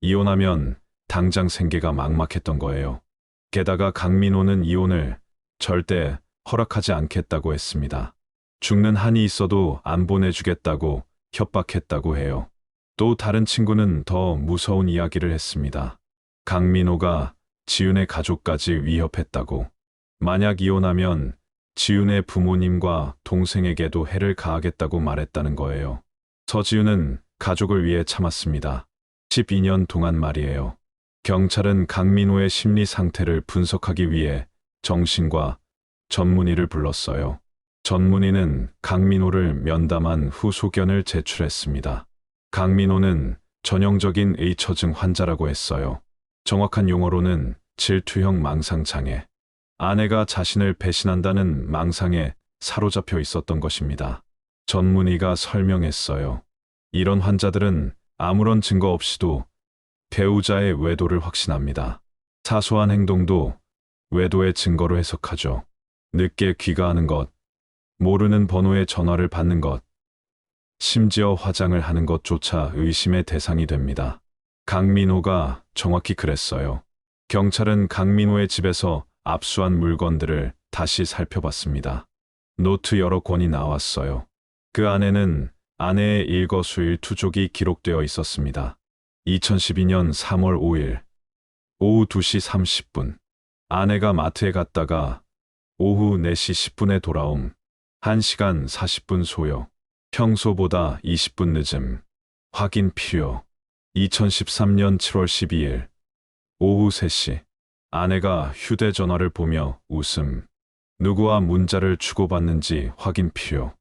이혼하면 당장 생계가 막막했던 거예요. 게다가 강민호는 이혼을 절대 허락하지 않겠다고 했습니다. 죽는 한이 있어도 안 보내주겠다고 협박했다고 해요. 또 다른 친구는 더 무서운 이야기를 했습니다. 강민호가 지윤의 가족까지 위협했다고. 만약 이혼하면 지윤의 부모님과 동생에게도 해를 가하겠다고 말했다는 거예요. 서지윤은 가족을 위해 참았습니다. 12년 동안 말이에요. 경찰은 강민호의 심리 상태를 분석하기 위해 정신과 전문의를 불렀어요. 전문의는 강민호를 면담한 후 소견을 제출했습니다. 강민호는 전형적인 H처증 환자라고 했어요. 정확한 용어로는 질투형 망상장애. 아내가 자신을 배신한다는 망상에 사로잡혀 있었던 것입니다. 전문의가 설명했어요. 이런 환자들은 아무런 증거 없이도 배우자의 외도를 확신합니다. 사소한 행동도 외도의 증거로 해석하죠. 늦게 귀가하는 것, 모르는 번호의 전화를 받는 것, 심지어 화장을 하는 것조차 의심의 대상이 됩니다. 강민호가 정확히 그랬어요. 경찰은 강민호의 집에서 압수한 물건들을 다시 살펴봤습니다. 노트 여러 권이 나왔어요. 그 안에는 아내의 일거수일투족이 기록되어 있었습니다. 2012년 3월 5일 오후 2시 30분 아내가 마트에 갔다가 오후 4시 10분에 돌아옴. 1시간 40분 소요. 평소보다 20분 늦음. 확인 필요. 2013년 7월 12일 오후 3시 아내가 휴대전화를 보며 웃음. 누구와 문자를 주고받는지 확인 필요.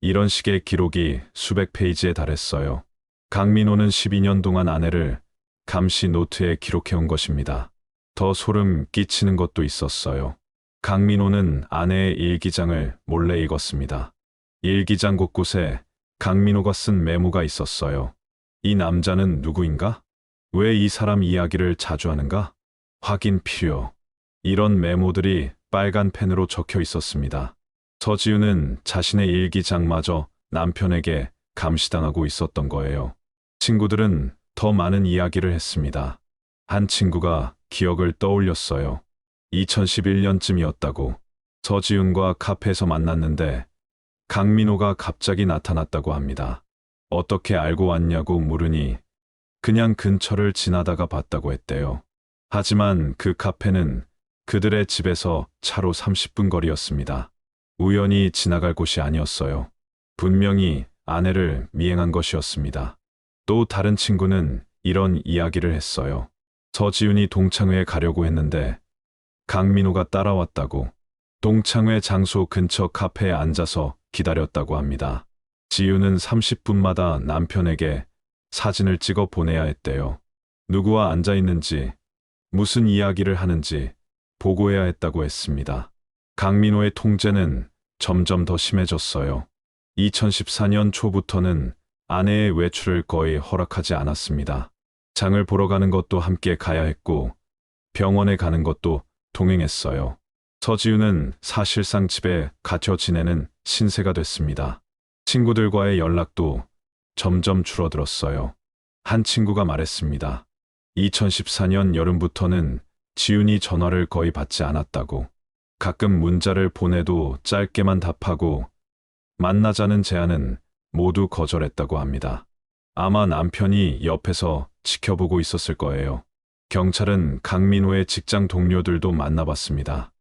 이런 식의 기록이 수백 페이지에 달했어요. 강민호는 12년 동안 아내를 감시 노트에 기록해온 것입니다. 더 소름 끼치는 것도 있었어요. 강민호는 아내의 일기장을 몰래 읽었습니다. 일기장 곳곳에 강민호가 쓴 메모가 있었어요. 이 남자는 누구인가? 왜 이 사람 이야기를 자주 하는가? 확인 필요. 이런 메모들이 빨간 펜으로 적혀 있었습니다. 서지우는 자신의 일기장마저 남편에게 감시당하고 있었던 거예요. 친구들은 더 많은 이야기를 했습니다. 한 친구가 기억을 떠올렸어요. 2011년쯤이었다고. 서지훈과 카페에서 만났는데 강민호가 갑자기 나타났다고 합니다. 어떻게 알고 왔냐고 물으니 그냥 근처를 지나다가 봤다고 했대요. 하지만 그 카페는 그들의 집에서 차로 30분 거리였습니다. 우연히 지나갈 곳이 아니었어요. 분명히 아내를 미행한 것이었습니다. 또 다른 친구는 이런 이야기를 했어요. 서지훈이 동창회에 가려고 했는데 강민호가 따라왔다고. 동창회 장소 근처 카페에 앉아서 기다렸다고 합니다. 지윤은 30분마다 남편에게 사진을 찍어 보내야 했대요. 누구와 앉아 있는지, 무슨 이야기를 하는지 보고해야 했다고 했습니다. 강민호의 통제는 점점 더 심해졌어요. 2014년 초부터는 아내의 외출을 거의 허락하지 않았습니다. 장을 보러 가는 것도 함께 가야 했고 병원에 가는 것도 동행했어요. 서지우는 사실상 집에 갇혀 지내는 신세가 됐습니다. 친구들과의 연락도 점점 줄어들었어요. 한 친구가 말했습니다. 2014년 여름부터는 지윤이 전화를 거의 받지 않았다고. 가끔 문자를 보내도 짧게만 답하고 만나자는 제안은 모두 거절했다고 합니다. 아마 남편이 옆에서 지켜보고 있었을 거예요. 경찰은 강민호의 직장 동료들도 만나봤습니다.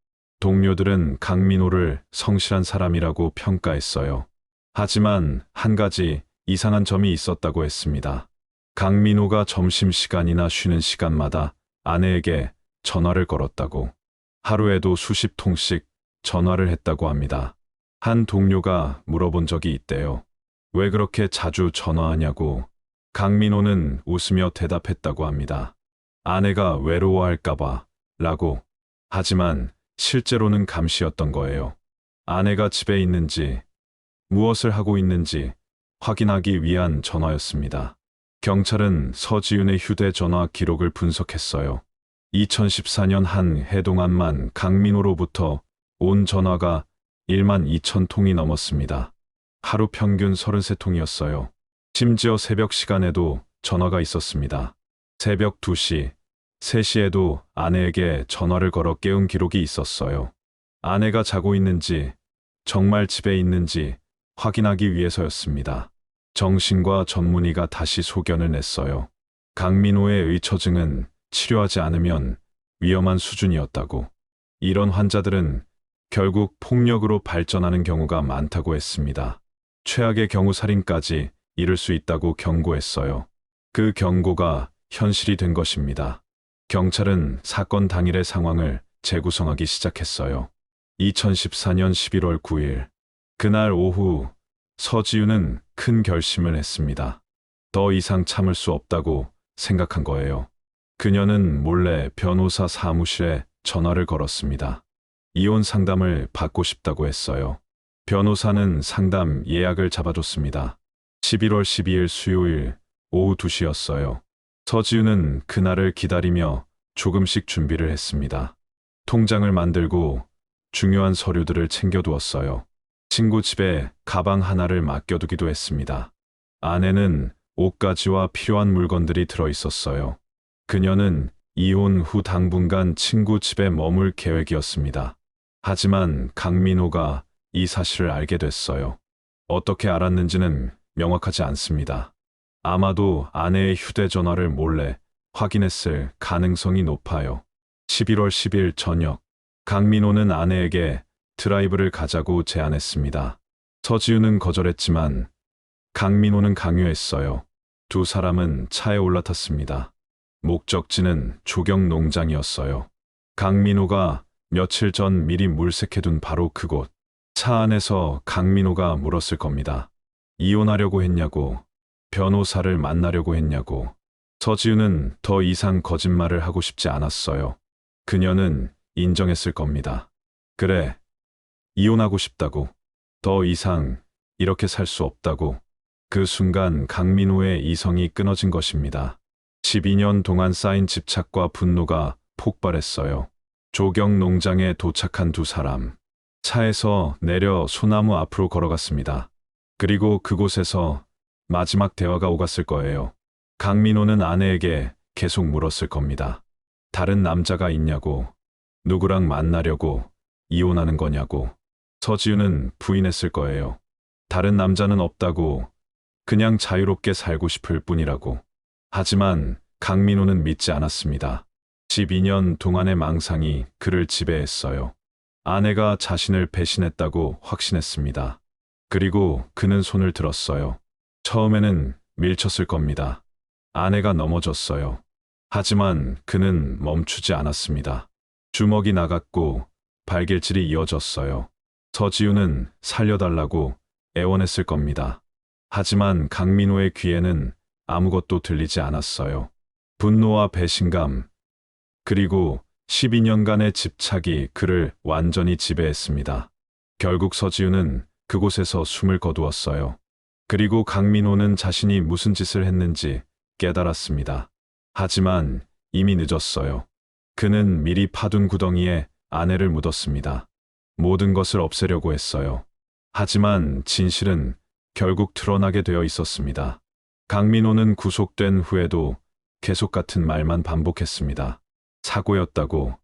동료들은 강민호를 성실한 사람이라고 평가했어요. 하지만 한 가지 이상한 점이 있었다고 했습니다. 강민호가 점심시간이나 쉬는 시간마다 아내에게 전화를 걸었다고. 하루에도 수십 통씩 전화를 했다고 합니다. 한 동료가 물어본 적이 있대요. 왜 그렇게 자주 전화하냐고. 강민호는 웃으며 대답했다고 합니다. 아내가 외로워할까봐 라고. 하지만 실제로는 감시였던 거예요. 아내가 집에 있는지, 무엇을 하고 있는지 확인하기 위한 전화였습니다. 경찰은 서지윤의 휴대전화 기록을 분석했어요. 2014년 한 해 동안만 강민호로부터 온 전화가 1만 2천 통이 넘었습니다. 하루 평균 33통이었어요. 심지어 새벽 시간에도 전화가 있었습니다. 새벽 2시, 3시에도 아내에게 전화를 걸어 깨운 기록이 있었어요. 아내가 자고 있는지, 정말 집에 있는지 확인하기 위해서였습니다. 정신과 전문의가 다시 소견을 냈어요. 강민호의 의처증은 치료하지 않으면 위험한 수준이었다고. 이런 환자들은 결국 폭력으로 발전하는 경우가 많다고 했습니다. 최악의 경우 살인까지 이를 수 있다고 경고했어요. 그 경고가 현실이 된 것입니다. 경찰은 사건 당일의 상황을 재구성하기 시작했어요. 2014년 11월 9일, 그날 오후 서지윤은 큰 결심을 했습니다. 더 이상 참을 수 없다고 생각한 거예요. 그녀는 몰래 변호사 사무실에 전화를 걸었습니다. 이혼 상담을 받고 싶다고 했어요. 변호사는 상담 예약을 잡아줬습니다. 11월 12일 수요일 오후 2시였어요. 서지윤은 그날을 기다리며 조금씩 준비를 했습니다. 통장을 만들고 중요한 서류들을 챙겨두었어요. 친구 집에 가방 하나를 맡겨두기도 했습니다. 안에는 옷가지와 필요한 물건들이 들어 있었어요. 그녀는 이혼 후 당분간 친구 집에 머물 계획이었습니다. 하지만 강민호가 이 사실을 알게 됐어요. 어떻게 알았는지는 명확하지 않습니다. 아마도 아내의 휴대전화를 몰래 확인했을 가능성이 높아요. 11월 10일 저녁, 강민호는 아내에게 드라이브를 가자고 제안했습니다. 서지윤은 거절했지만 강민호는 강요했어요. 두 사람은 차에 올라탔습니다. 목적지는 조경 농장이었어요. 강민호가 며칠 전 미리 물색해둔 바로 그곳. 차 안에서 강민호가 물었을 겁니다. 이혼하려고 했냐고, 변호사를 만나려고 했냐고. 서지윤은 더 이상 거짓말을 하고 싶지 않았어요. 그녀는 인정했을 겁니다. 그래, 이혼하고 싶다고. 더 이상 이렇게 살 수 없다고. 그 순간 강민호의 이성이 끊어진 것입니다. 12년 동안 쌓인 집착과 분노가 폭발했어요. 조경 농장에 도착한 두 사람. 차에서 내려 소나무 앞으로 걸어갔습니다. 그리고 그곳에서 마지막 대화가 오갔을 거예요. 강민호는 아내에게 계속 물었을 겁니다. 다른 남자가 있냐고, 누구랑 만나려고, 이혼하는 거냐고. 서지윤은 부인했을 거예요. 다른 남자는 없다고, 그냥 자유롭게 살고 싶을 뿐이라고. 하지만 강민호는 믿지 않았습니다. 12년 동안의 망상이 그를 지배했어요. 아내가 자신을 배신했다고 확신했습니다. 그리고 그는 손을 들었어요. 처음에는 밀쳤을 겁니다. 아내가 넘어졌어요. 하지만 그는 멈추지 않았습니다. 주먹이 나갔고 발길질이 이어졌어요. 서지윤은 살려달라고 애원했을 겁니다. 하지만 강민호의 귀에는 아무것도 들리지 않았어요. 분노와 배신감, 그리고 12년간의 집착이 그를 완전히 지배했습니다. 결국 서지윤은 그곳에서 숨을 거두었어요. 그리고 강민호는 자신이 무슨 짓을 했는지 깨달았습니다. 하지만 이미 늦었어요. 그는 미리 파둔 구덩이에 아내를 묻었습니다. 모든 것을 없애려고 했어요. 하지만 진실은 결국 드러나게 되어 있었습니다. 강민호는 구속된 후에도 계속 같은 말만 반복했습니다. 사고였다고,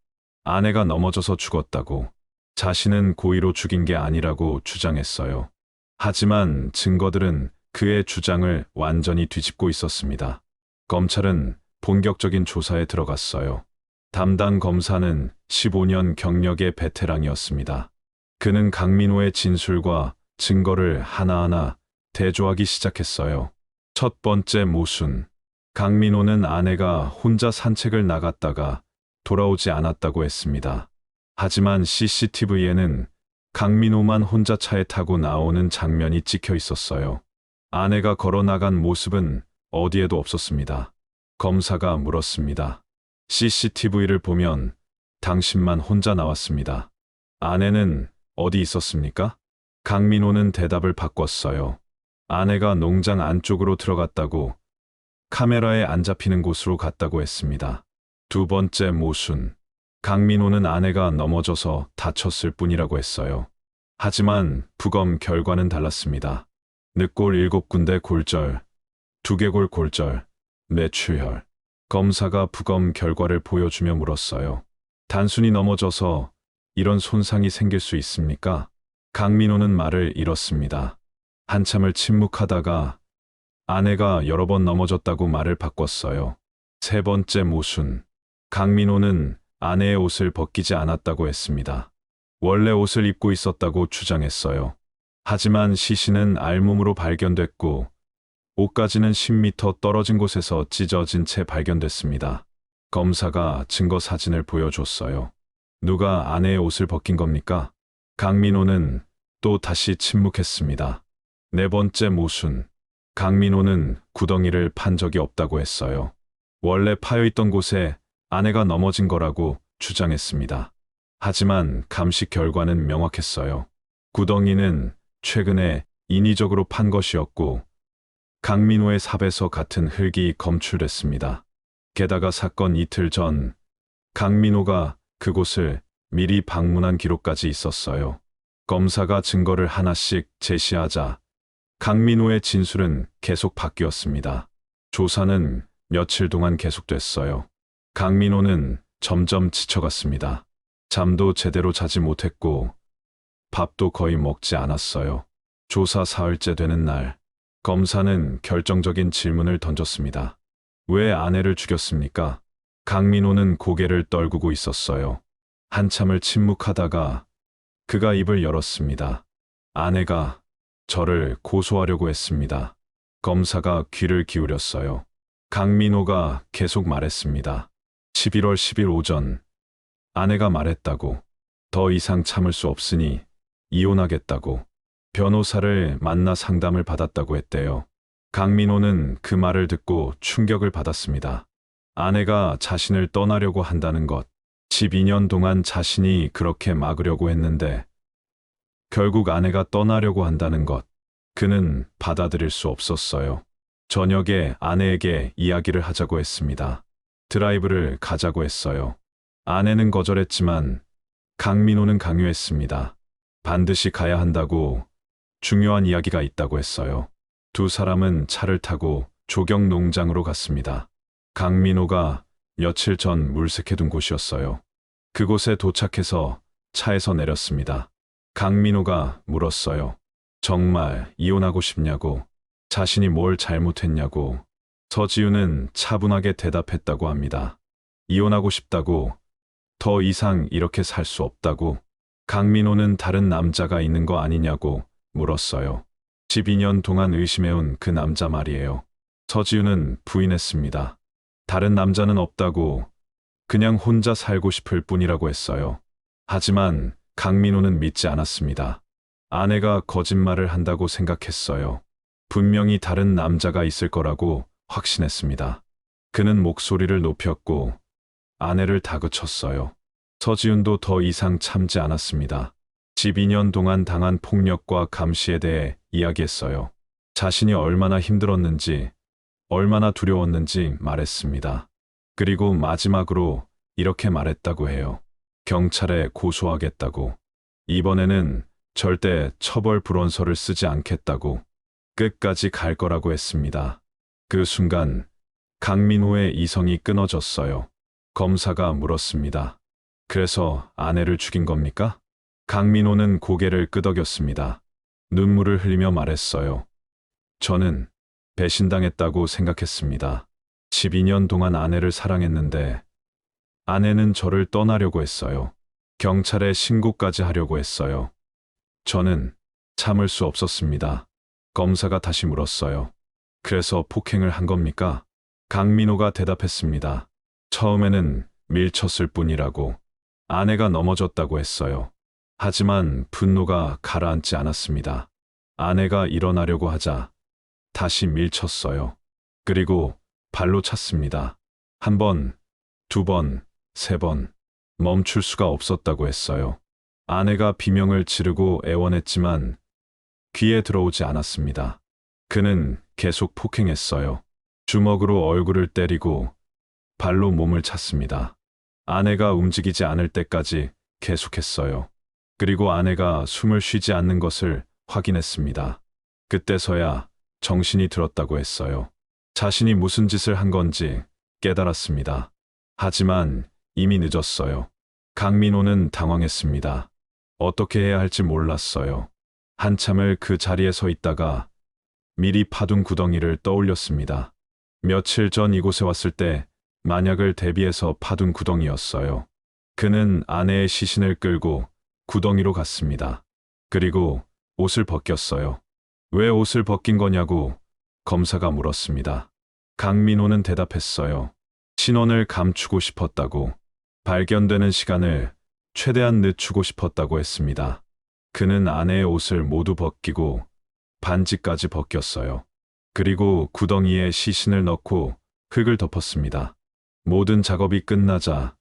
아내가 넘어져서 죽었다고, 자신은 고의로 죽인 게 아니라고 주장했어요. 하지만 증거들은 그의 주장을 완전히 뒤집고 있었습니다. 검찰은 본격적인 조사에 들어갔어요. 담당 검사는 15년 경력의 베테랑이었습니다. 그는 강민호의 진술과 증거를 하나하나 대조하기 시작했어요. 첫 번째 모순. 강민호는 아내가 혼자 산책을 나갔다가 돌아오지 않았다고 했습니다. 하지만 CCTV에는 강민호만 혼자 차에 타고 나오는 장면이 찍혀 있었어요. 아내가 걸어 나간 모습은 어디에도 없었습니다. 검사가 물었습니다. CCTV를 보면 당신만 혼자 나왔습니다. 아내는 어디 있었습니까? 강민호는 대답을 바꿨어요. 아내가 농장 안쪽으로 들어갔다고, 카메라에 안 잡히는 곳으로 갔다고 했습니다. 두 번째 모순. 강민호는 아내가 넘어져서 다쳤을 뿐이라고 했어요. 하지만 부검 결과는 달랐습니다. 늑골 7군데 골절, 두개골 골절, 뇌출혈. 검사가 부검 결과를 보여주며 물었어요. 단순히 넘어져서 이런 손상이 생길 수 있습니까? 강민호는 말을 잃었습니다. 한참을 침묵하다가 아내가 여러 번 넘어졌다고 말을 바꿨어요. 세 번째 모순. 강민호는 아내의 옷을 벗기지 않았다고 했습니다. 원래 옷을 입고 있었다고 주장했어요. 하지만 시신은 알몸으로 발견됐고 옷까지는 10m 떨어진 곳에서 찢어진 채 발견됐습니다. 검사가 증거 사진을 보여줬어요. 누가 아내의 옷을 벗긴 겁니까? 강민호는 또 다시 침묵했습니다. 네 번째 모순. 강민호는 구덩이를 판 적이 없다고 했어요. 원래 파여있던 곳에 아내가 넘어진 거라고 주장했습니다. 하지만 감식 결과는 명확했어요. 구덩이는 최근에 인위적으로 판 것이었고 강민호의 삽에서 같은 흙이 검출됐습니다. 게다가 사건 이틀 전 강민호가 그곳을 미리 방문한 기록까지 있었어요. 검사가 증거를 하나씩 제시하자 강민호의 진술은 계속 바뀌었습니다. 조사는 며칠 동안 계속됐어요. 강민호는 점점 지쳐갔습니다. 잠도 제대로 자지 못했고 밥도 거의 먹지 않았어요. 조사 사흘째 되는 날, 검사는 결정적인 질문을 던졌습니다. 왜 아내를 죽였습니까? 강민호는 고개를 떨구고 있었어요. 한참을 침묵하다가 그가 입을 열었습니다. 아내가 저를 고소하려고 했습니다. 검사가 귀를 기울였어요. 강민호가 계속 말했습니다. 11월 10일 오전, 아내가 말했다고. 더 이상 참을 수 없으니 이혼하겠다고. 변호사를 만나 상담을 받았다고 했대요. 강민호는 그 말을 듣고 충격을 받았습니다. 아내가 자신을 떠나려고 한다는 것, 12년 동안 자신이 그렇게 막으려고 했는데 결국 아내가 떠나려고 한다는 것, 그는 받아들일 수 없었어요. 저녁에 아내에게 이야기를 하자고 했습니다. 드라이브를 가자고 했어요. 아내는 거절했지만 강민호는 강요했습니다. 반드시 가야 한다고, 중요한 이야기가 있다고 했어요. 두 사람은 차를 타고 조경 농장으로 갔습니다. 강민호가 며칠 전 물색해둔 곳이었어요. 그곳에 도착해서 차에서 내렸습니다. 강민호가 물었어요. 정말 이혼하고 싶냐고, 자신이 뭘 잘못했냐고. 서지우는 차분하게 대답했다고 합니다. 이혼하고 싶다고, 더 이상 이렇게 살 수 없다고. 강민호는 다른 남자가 있는 거 아니냐고 물었어요. 12년 동안 의심해온 그 남자 말이에요. 서지우는 부인했습니다. 다른 남자는 없다고, 그냥 혼자 살고 싶을 뿐이라고 했어요. 하지만 강민호는 믿지 않았습니다. 아내가 거짓말을 한다고 생각했어요. 분명히 다른 남자가 있을 거라고 확신했습니다. 그는 목소리를 높였고 아내를 다그쳤어요. 서지훈도 더 이상 참지 않았습니다. 12년 동안 당한 폭력과 감시에 대해 이야기했어요. 자신이 얼마나 힘들었는지, 얼마나 두려웠는지 말했습니다. 그리고 마지막으로 이렇게 말했다고 해요. 경찰에 고소하겠다고. 이번에는 절대 처벌 불원서를 쓰지 않겠다고. 끝까지 갈 거라고 했습니다. 그 순간 강민호의 이성이 끊어졌어요. 검사가 물었습니다. 그래서 아내를 죽인 겁니까? 강민호는 고개를 끄덕였습니다. 눈물을 흘리며 말했어요. 저는 배신당했다고 생각했습니다. 12년 동안 아내를 사랑했는데 아내는 저를 떠나려고 했어요. 경찰에 신고까지 하려고 했어요. 저는 참을 수 없었습니다. 검사가 다시 물었어요. 그래서 폭행을 한 겁니까? 강민호가 대답했습니다. 처음에는 밀쳤을 뿐이라고. 아내가 넘어졌다고 했어요. 하지만 분노가 가라앉지 않았습니다. 아내가 일어나려고 하자 다시 밀쳤어요. 그리고 발로 찼습니다. 한 번, 두 번, 세 번. 멈출 수가 없었다고 했어요. 아내가 비명을 지르고 애원했지만 귀에 들어오지 않았습니다. 그는 계속 폭행했어요. 주먹으로 얼굴을 때리고 발로 몸을 찼습니다. 아내가 움직이지 않을 때까지 계속했어요. 그리고 아내가 숨을 쉬지 않는 것을 확인했습니다. 그때서야 정신이 들었다고 했어요. 자신이 무슨 짓을 한 건지 깨달았습니다. 하지만 이미 늦었어요. 강민호는 당황했습니다. 어떻게 해야 할지 몰랐어요. 한참을 그 자리에 서 있다가 미리 파둔 구덩이를 떠올렸습니다. 며칠 전 이곳에 왔을 때 만약을 대비해서 파둔 구덩이였어요. 그는 아내의 시신을 끌고 구덩이로 갔습니다. 그리고 옷을 벗겼어요. 왜 옷을 벗긴 거냐고 검사가 물었습니다. 강민호는 대답했어요. 신원을 감추고 싶었다고, 발견되는 시간을 최대한 늦추고 싶었다고 했습니다. 그는 아내의 옷을 모두 벗기고 반지까지 벗겼어요. 그리고 구덩이에 시신을 넣고 흙을 덮었습니다. 모든 작업이 끝나자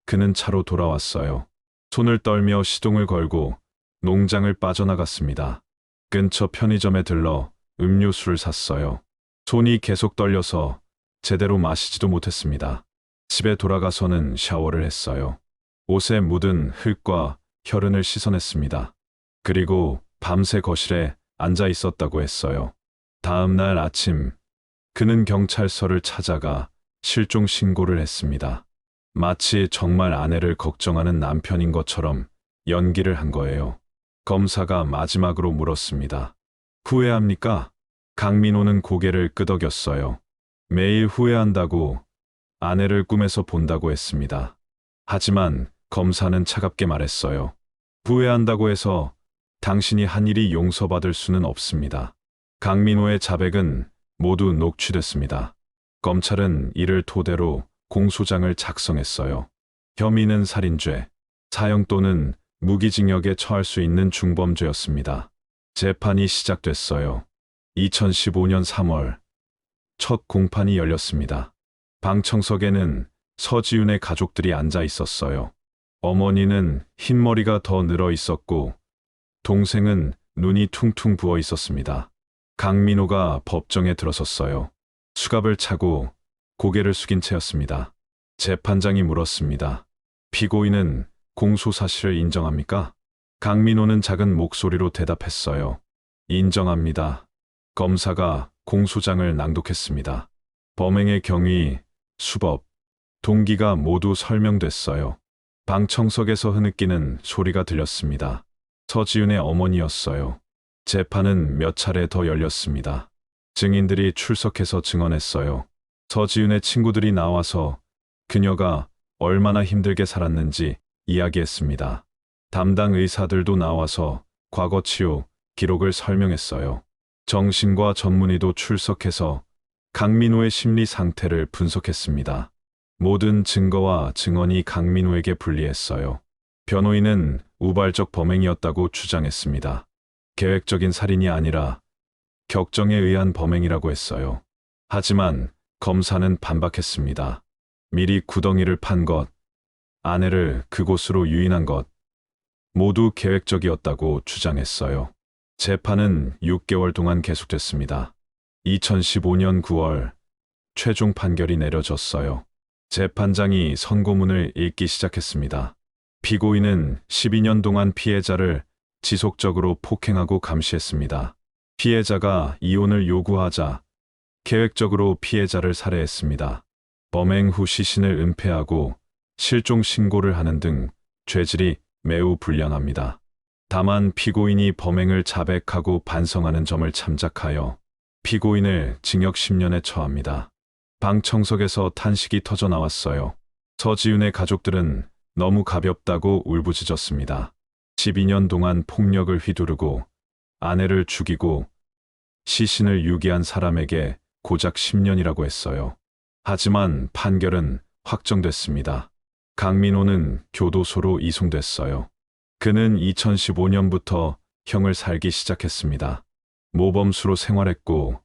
그는 차로 돌아왔어요. 손을 떨며 시동을 걸고 농장을 빠져나갔습니다. 근처 편의점에 들러 음료수를 샀어요. 손이 계속 떨려서 제대로 마시지도 못했습니다. 집에 돌아가서는 샤워를 했어요. 옷에 묻은 흙과 혈흔을 씻어냈습니다. 그리고 밤새 거실에 앉아 있었다고 했어요. 다음 날 아침, 그는 경찰서를 찾아가 실종 신고를 했습니다. 마치 정말 아내를 걱정하는 남편인 것처럼 연기를 한 거예요. 검사가 마지막으로 물었습니다. 후회합니까? 강민호는 고개를 끄덕였어요. 매일 후회한다고, 아내를 꿈에서 본다고 했습니다. 하지만 검사는 차갑게 말했어요. 후회한다고 해서 당신이 한 일이 용서받을 수는 없습니다. 강민호의 자백은 모두 녹취됐습니다. 검찰은 이를 토대로 공소장을 작성했어요. 혐의는 살인죄, 사형 또는 무기징역에 처할 수 있는 중범죄였습니다. 재판이 시작됐어요. 2015년 3월, 첫 공판이 열렸습니다. 방청석에는 서지윤의 가족들이 앉아 있었어요. 어머니는 흰머리가 더 늘어 있었고, 동생은 눈이 퉁퉁 부어 있었습니다. 강민호가 법정에 들어섰어요. 수갑을 차고 고개를 숙인 채였습니다. 재판장이 물었습니다. 피고인은 공소 사실을 인정합니까? 강민호는 작은 목소리로 대답했어요. 인정합니다. 검사가 공소장을 낭독했습니다. 범행의 경위, 수법, 동기가 모두 설명됐어요. 방청석에서 흐느끼는 소리가 들렸습니다. 서지윤의 어머니였어요. 재판은 몇 차례 더 열렸습니다. 증인들이 출석해서 증언했어요. 서지윤의 친구들이 나와서 그녀가 얼마나 힘들게 살았는지 이야기했습니다. 담당 의사들도 나와서 과거 치료 기록을 설명했어요. 정신과 전문의도 출석해서 강민호의 심리 상태를 분석했습니다. 모든 증거와 증언이 강민호에게 불리했어요. 변호인은 우발적 범행이었다고 주장했습니다. 계획적인 살인이 아니라 격정에 의한 범행이라고 했어요. 하지만 검사는 반박했습니다. 미리 구덩이를 판 것, 아내를 그곳으로 유인한 것, 모두 계획적이었다고 주장했어요. 재판은 6개월 동안 계속됐습니다. 2015년 9월, 최종 판결이 내려졌어요. 재판장이 선고문을 읽기 시작했습니다. 피고인은 12년 동안 피해자를 지속적으로 폭행하고 감시했습니다. 피해자가 이혼을 요구하자 계획적으로 피해자를 살해했습니다. 범행 후 시신을 은폐하고 실종 신고를 하는 등 죄질이 매우 불량합니다. 다만 피고인이 범행을 자백하고 반성하는 점을 참작하여 피고인을 징역 10년에 처합니다. 방청석에서 탄식이 터져 나왔어요. 서지윤의 가족들은 너무 가볍다고 울부짖었습니다. 12년 동안 폭력을 휘두르고 아내를 죽이고 시신을 유기한 사람에게 고작 10년이라고 했어요. 하지만 판결은 확정됐습니다. 강민호는 교도소로 이송됐어요. 그는 2015년부터 형을 살기 시작했습니다. 모범수로 생활했고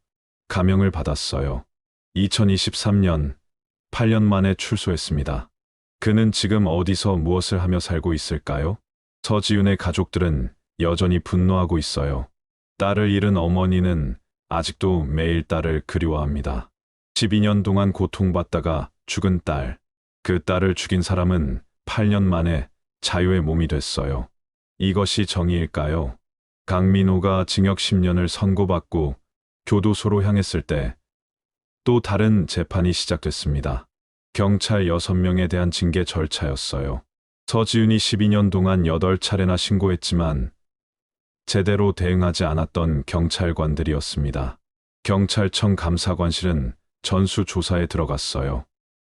감형을 받았어요. 2023년 8년 만에 출소했습니다. 그는 지금 어디서 무엇을 하며 살고 있을까요? 서지윤의 가족들은 여전히 분노하고 있어요. 딸을 잃은 어머니는 아직도 매일 딸을 그리워합니다. 12년 동안 고통받다가 죽은 딸. 그 딸을 죽인 사람은 8년 만에 자유의 몸이 됐어요. 이것이 정의일까요? 강민호가 징역 10년을 선고받고 교도소로 향했을 때 또 다른 재판이 시작됐습니다. 경찰 6명에 대한 징계 절차였어요. 서지윤이 12년 동안 8차례나 신고했지만 제대로 대응하지 않았던 경찰관들이었습니다. 경찰청 감사관실은 전수조사에 들어갔어요.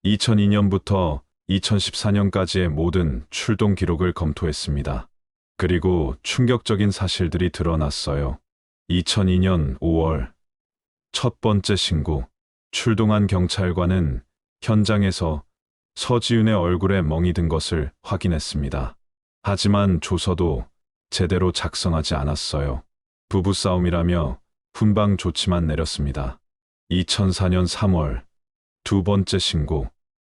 2002년부터 2014년까지의 모든 출동 기록을 검토했습니다. 그리고 충격적인 사실들이 드러났어요. 2002년 5월 첫 번째 신고. 출동한 경찰관은 현장에서 서지윤의 얼굴에 멍이 든 것을 확인했습니다. 하지만 조서도 제대로 작성하지 않았어요. 부부싸움이라며 훈방 조치만 내렸습니다. 2004년 3월 두 번째 신고.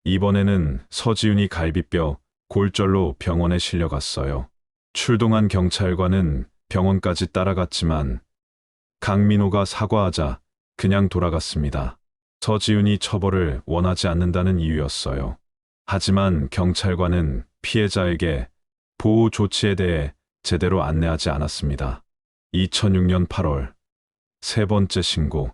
이번에는 서지윤이 갈비뼈 골절로 병원에 실려갔어요. 출동한 경찰관은 병원까지 따라갔지만 강민호가 사과하자 그냥 돌아갔습니다. 서지윤이 처벌을 원하지 않는다는 이유였어요. 하지만 경찰관은 피해자에게 보호 조치에 대해 제대로 안내하지 않았습니다. 2006년 8월 세 번째 신고.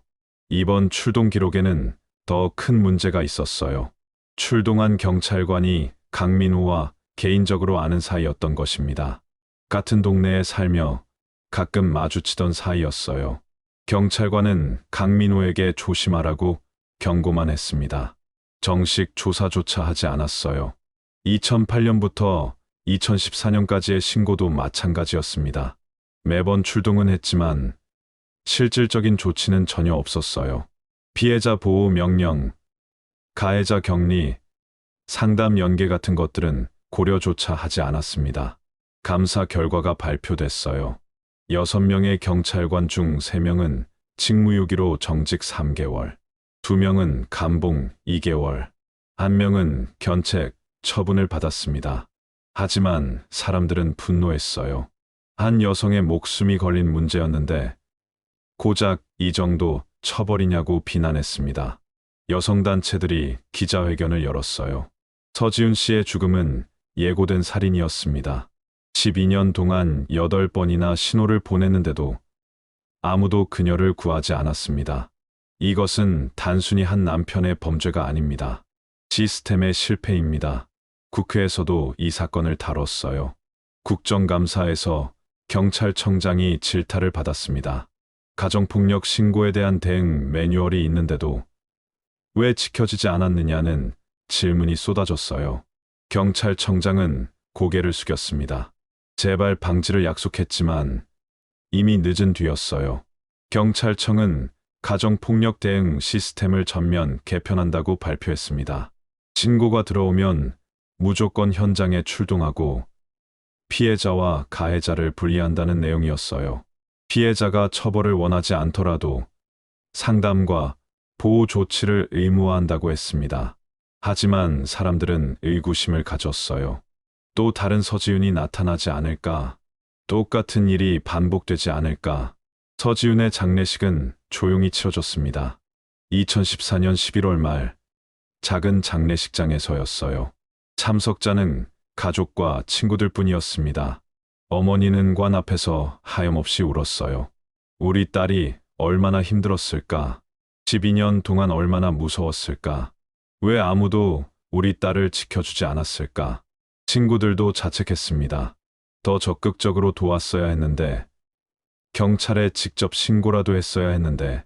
이번 출동 기록에는 더 큰 문제가 있었어요. 출동한 경찰관이 강민호와 개인적으로 아는 사이였던 것입니다. 같은 동네에 살며 가끔 마주치던 사이였어요. 경찰관은 강민호에게 조심하라고 경고만 했습니다. 정식 조사조차 하지 않았어요. 2008년부터 2014년까지의 신고도 마찬가지였습니다. 매번 출동은 했지만 실질적인 조치는 전혀 없었어요. 피해자 보호 명령, 가해자 격리, 상담 연계 같은 것들은 고려조차 하지 않았습니다. 감사 결과가 발표됐어요. 6명의 경찰관 중 3명은 직무유기로 정직 3개월, 2명은 감봉 2개월, 1명은 견책 처분을 받았습니다. 하지만 사람들은 분노했어요. 한 여성의 목숨이 걸린 문제였는데 고작 이 정도 처벌이냐고 비난했습니다. 여성단체들이 기자회견을 열었어요. 서지윤 씨의 죽음은 예고된 살인이었습니다. 12년 동안 8번이나 신호를 보냈는데도 아무도 그녀를 구하지 않았습니다. 이것은 단순히 한 남편의 범죄가 아닙니다. 시스템의 실패입니다. 국회에서도 이 사건을 다뤘어요. 국정감사에서 경찰청장이 질타를 받았습니다. 가정폭력 신고에 대한 대응 매뉴얼이 있는데도 왜 지켜지지 않았느냐는 질문이 쏟아졌어요. 경찰청장은 고개를 숙였습니다. 재발 방지를 약속했지만 이미 늦은 뒤였어요. 경찰청은 가정폭력 대응 시스템을 전면 개편한다고 발표했습니다. 신고가 들어오면 무조건 현장에 출동하고 피해자와 가해자를 분리한다는 내용이었어요. 피해자가 처벌을 원하지 않더라도 상담과 보호 조치를 의무화한다고 했습니다. 하지만 사람들은 의구심을 가졌어요. 또 다른 서지윤이 나타나지 않을까? 똑같은 일이 반복되지 않을까? 서지윤의 장례식은 조용히 치러졌습니다. 2014년 11월 말 작은 장례식장에서였어요. 참석자는 가족과 친구들뿐이었습니다. 어머니는 관 앞에서 하염없이 울었어요. 우리 딸이 얼마나 힘들었을까? 12년 동안 얼마나 무서웠을까? 왜 아무도 우리 딸을 지켜주지 않았을까? 친구들도 자책했습니다. 더 적극적으로 도왔어야 했는데, 경찰에 직접 신고라도 했어야 했는데,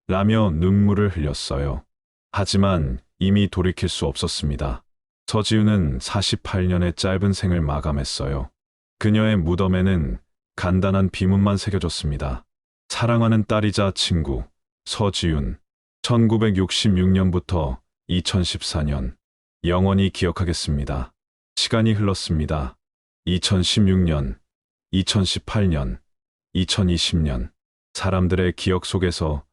라며 눈물을 흘렸어요. 하지만 이미 돌이킬 수 없었습니다. 서지윤은 48년의 짧은 생을 마감했어요. 그녀의 무덤에는 간단한 비문만 새겨졌습니다. 사랑하는 딸이자 친구, 서지윤. 1966년부터 2014년. 영원히 기억하겠습니다. 시간이 흘렀습니다. 2016년, 2018년, 2020년. 사람들의 기억 속에서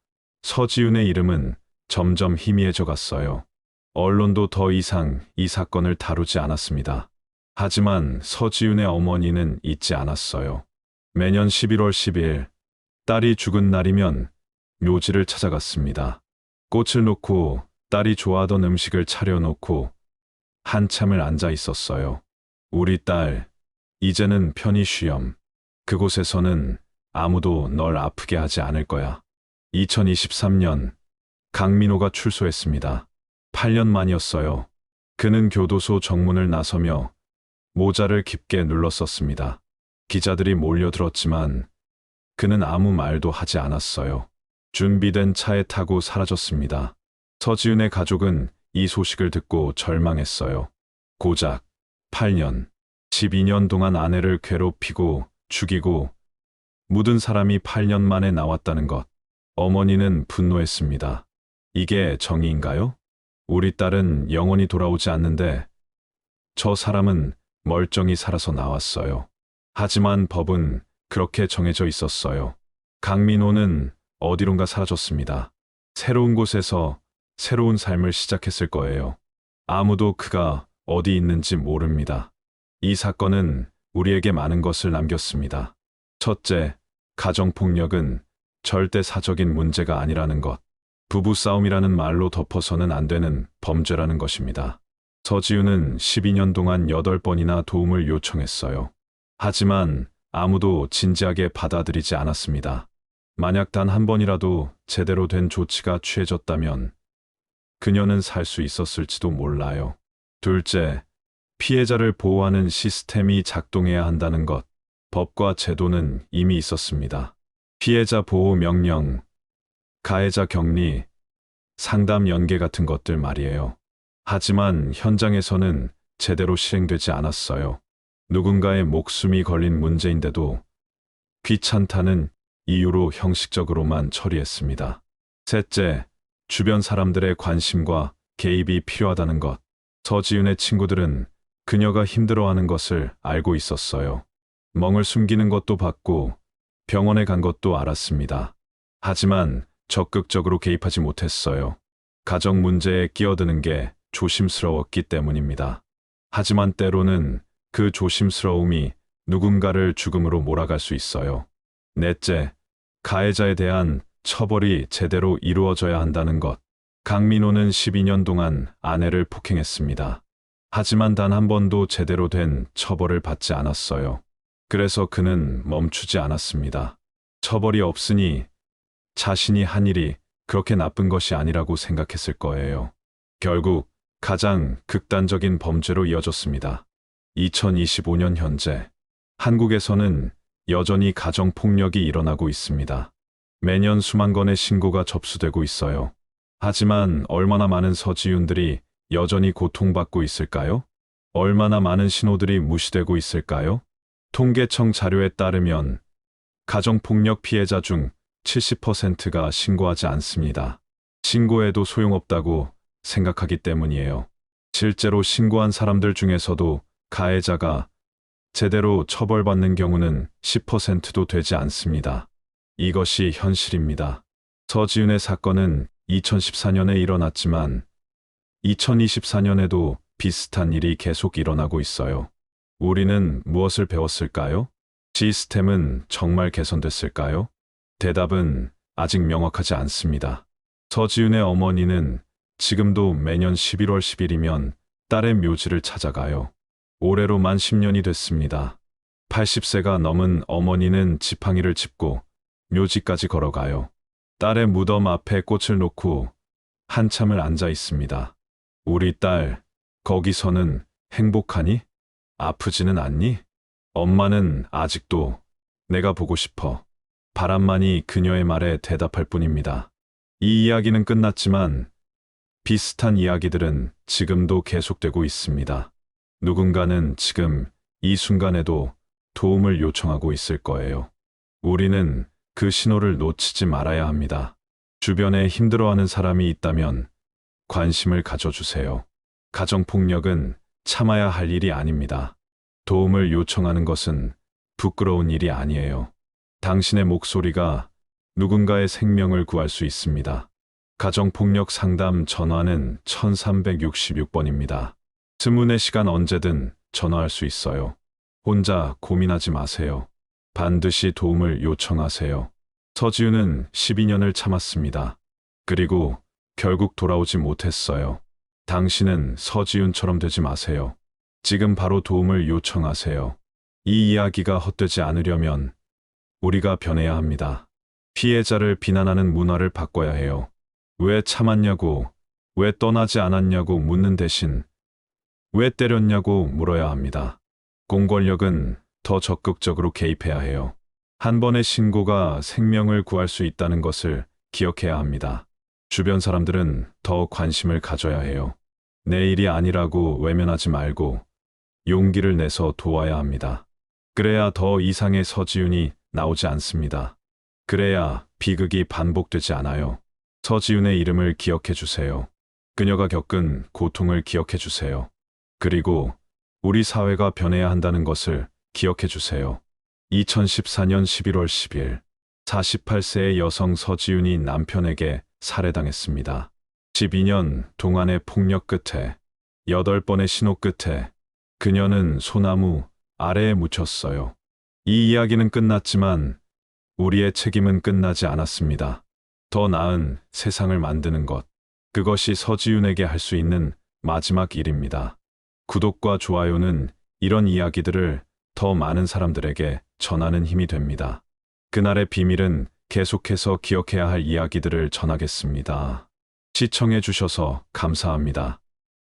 서지윤의 이름은 점점 희미해져 갔어요. 언론도 더 이상 이 사건을 다루지 않았습니다. 하지만 서지윤의 어머니는 잊지 않았어요. 매년 11월 10일 딸이 죽은 날이면 묘지를 찾아갔습니다. 꽃을 놓고 딸이 좋아하던 음식을 차려놓고 한참을 앉아 있었어요. 우리 딸, 이제는 편히 쉬렴. 그곳에서는 아무도 널 아프게 하지 않을 거야. 2023년 강민호가 출소했습니다. 8년 만이었어요. 그는 교도소 정문을 나서며 모자를 깊게 눌렀었습니다. 기자들이 몰려들었지만 그는 아무 말도 하지 않았어요. 준비된 차에 타고 사라졌습니다. 서지윤의 가족은 이 소식을 듣고 절망했어요. 고작 8년, 12년 동안 아내를 괴롭히고 죽이고 묻은 사람이 8년 만에 나왔다는 것. 어머니는 분노했습니다. 이게 정의인가요? 우리 딸은 영원히 돌아오지 않는데 저 사람은 멀쩡히 살아서 나왔어요. 하지만 법은 그렇게 정해져 있었어요. 강민호는 어디론가 사라졌습니다. 새로운 곳에서 새로운 삶을 시작했을 거예요. 아무도 그가 어디 있는지 모릅니다. 이 사건은 우리에게 많은 것을 남겼습니다. 첫째, 가정폭력은 절대 사적인 문제가 아니라는 것. 부부싸움이라는 말로 덮어서는 안 되는 범죄라는 것입니다. 서지윤은 12년 동안 8번이나 도움을 요청했어요. 하지만 아무도 진지하게 받아들이지 않았습니다. 만약 단 한 번이라도 제대로 된 조치가 취해졌다면 그녀는 살 수 있었을지도 몰라요. 둘째, 피해자를 보호하는 시스템이 작동해야 한다는 것. 법과 제도는 이미 있었습니다. 피해자 보호 명령, 가해자 격리, 상담 연계 같은 것들 말이에요. 하지만 현장에서는 제대로 실행되지 않았어요. 누군가의 목숨이 걸린 문제인데도 귀찮다는 이유로 형식적으로만 처리했습니다. 셋째, 주변 사람들의 관심과 개입이 필요하다는 것. 서지윤의 친구들은 그녀가 힘들어하는 것을 알고 있었어요. 멍을 숨기는 것도 봤고 병원에 간 것도 알았습니다. 하지만 적극적으로 개입하지 못했어요. 가정 문제에 끼어드는 게 조심스러웠기 때문입니다. 하지만 때로는 그 조심스러움이 누군가를 죽음으로 몰아갈 수 있어요. 넷째, 가해자에 대한 처벌이 제대로 이루어져야 한다는 것. 강민호는 12년 동안 아내를 폭행했습니다. 하지만 단 한 번도 제대로 된 처벌을 받지 않았어요. 그래서 그는 멈추지 않았습니다. 처벌이 없으니 자신이 한 일이 그렇게 나쁜 것이 아니라고 생각했을 거예요. 결국 가장 극단적인 범죄로 이어졌습니다. 2025년 현재 한국에서는 여전히 가정폭력이 일어나고 있습니다. 매년 수만 건의 신고가 접수되고 있어요. 하지만 얼마나 많은 서지윤들이 여전히 고통받고 있을까요? 얼마나 많은 신호들이 무시되고 있을까요? 통계청 자료에 따르면 가정폭력 피해자 중 70%가 신고하지 않습니다. 신고해도 소용없다고 생각하기 때문이에요. 실제로 신고한 사람들 중에서도 가해자가 제대로 처벌받는 경우는 10%도 되지 않습니다. 이것이 현실입니다. 서지윤의 사건은 2014년에 일어났지만 2024년에도 비슷한 일이 계속 일어나고 있어요. 우리는 무엇을 배웠을까요? 시스템은 정말 개선됐을까요? 대답은 아직 명확하지 않습니다. 서지윤의 어머니는 지금도 매년 11월 10일이면 딸의 묘지를 찾아가요. 올해로 만 10년이 됐습니다. 80세가 넘은 어머니는 지팡이를 짚고 묘지까지 걸어가요. 딸의 무덤 앞에 꽃을 놓고 한참을 앉아 있습니다. 우리 딸, 거기서는 행복하니? 아프지는 않니? 엄마는 아직도 내가 보고 싶어. 바람만이 그녀의 말에 대답할 뿐입니다. 이 이야기는 끝났지만 비슷한 이야기들은 지금도 계속되고 있습니다. 누군가는 지금 이 순간에도 도움을 요청하고 있을 거예요. 우리는 그 신호를 놓치지 말아야 합니다. 주변에 힘들어하는 사람이 있다면 관심을 가져주세요. 가정폭력은 참아야 할 일이 아닙니다. 도움을 요청하는 것은 부끄러운 일이 아니에요. 당신의 목소리가 누군가의 생명을 구할 수 있습니다. 가정폭력 상담 전화는 1366번입니다. 20의 시간 언제든 전화할 수 있어요. 혼자 고민하지 마세요. 반드시 도움을 요청하세요. 서지훈은 12년을 참았습니다. 그리고 결국 돌아오지 못했어요. 당신은 서지훈처럼 되지 마세요. 지금 바로 도움을 요청하세요. 이 이야기가 헛되지 않으려면 우리가 변해야 합니다. 피해자를 비난하는 문화를 바꿔야 해요. 왜 참았냐고, 왜 떠나지 않았냐고 묻는 대신 왜 때렸냐고 물어야 합니다. 공권력은 더 적극적으로 개입해야 해요. 한 번의 신고가 생명을 구할 수 있다는 것을 기억해야 합니다. 주변 사람들은 더 관심을 가져야 해요. 내 일이 아니라고 외면하지 말고 용기를 내서 도와야 합니다. 그래야 더 이상의 서지훈이 나오지 않습니다. 그래야 비극이 반복되지 않아요. 서지훈의 이름을 기억해 주세요. 그녀가 겪은 고통을 기억해 주세요. 그리고 우리 사회가 변해야 한다는 것을 기억해 주세요. 2014년 11월 10일 48세의 여성 서지훈이 남편에게 살해당했습니다. 12년 동안의 폭력 끝에 8번의 신호 끝에 그녀는 소나무 아래에 묻혔어요. 이 이야기는 끝났지만 우리의 책임은 끝나지 않았습니다. 더 나은 세상을 만드는 것, 그것이 서지훈에게 할 수 있는 마지막 일입니다. 구독과 좋아요는 이런 이야기들을 더 많은 사람들에게 전하는 힘이 됩니다. 그날의 비밀은 계속해서 기억해야 할 이야기들을 전하겠습니다. 시청해 주셔서 감사합니다.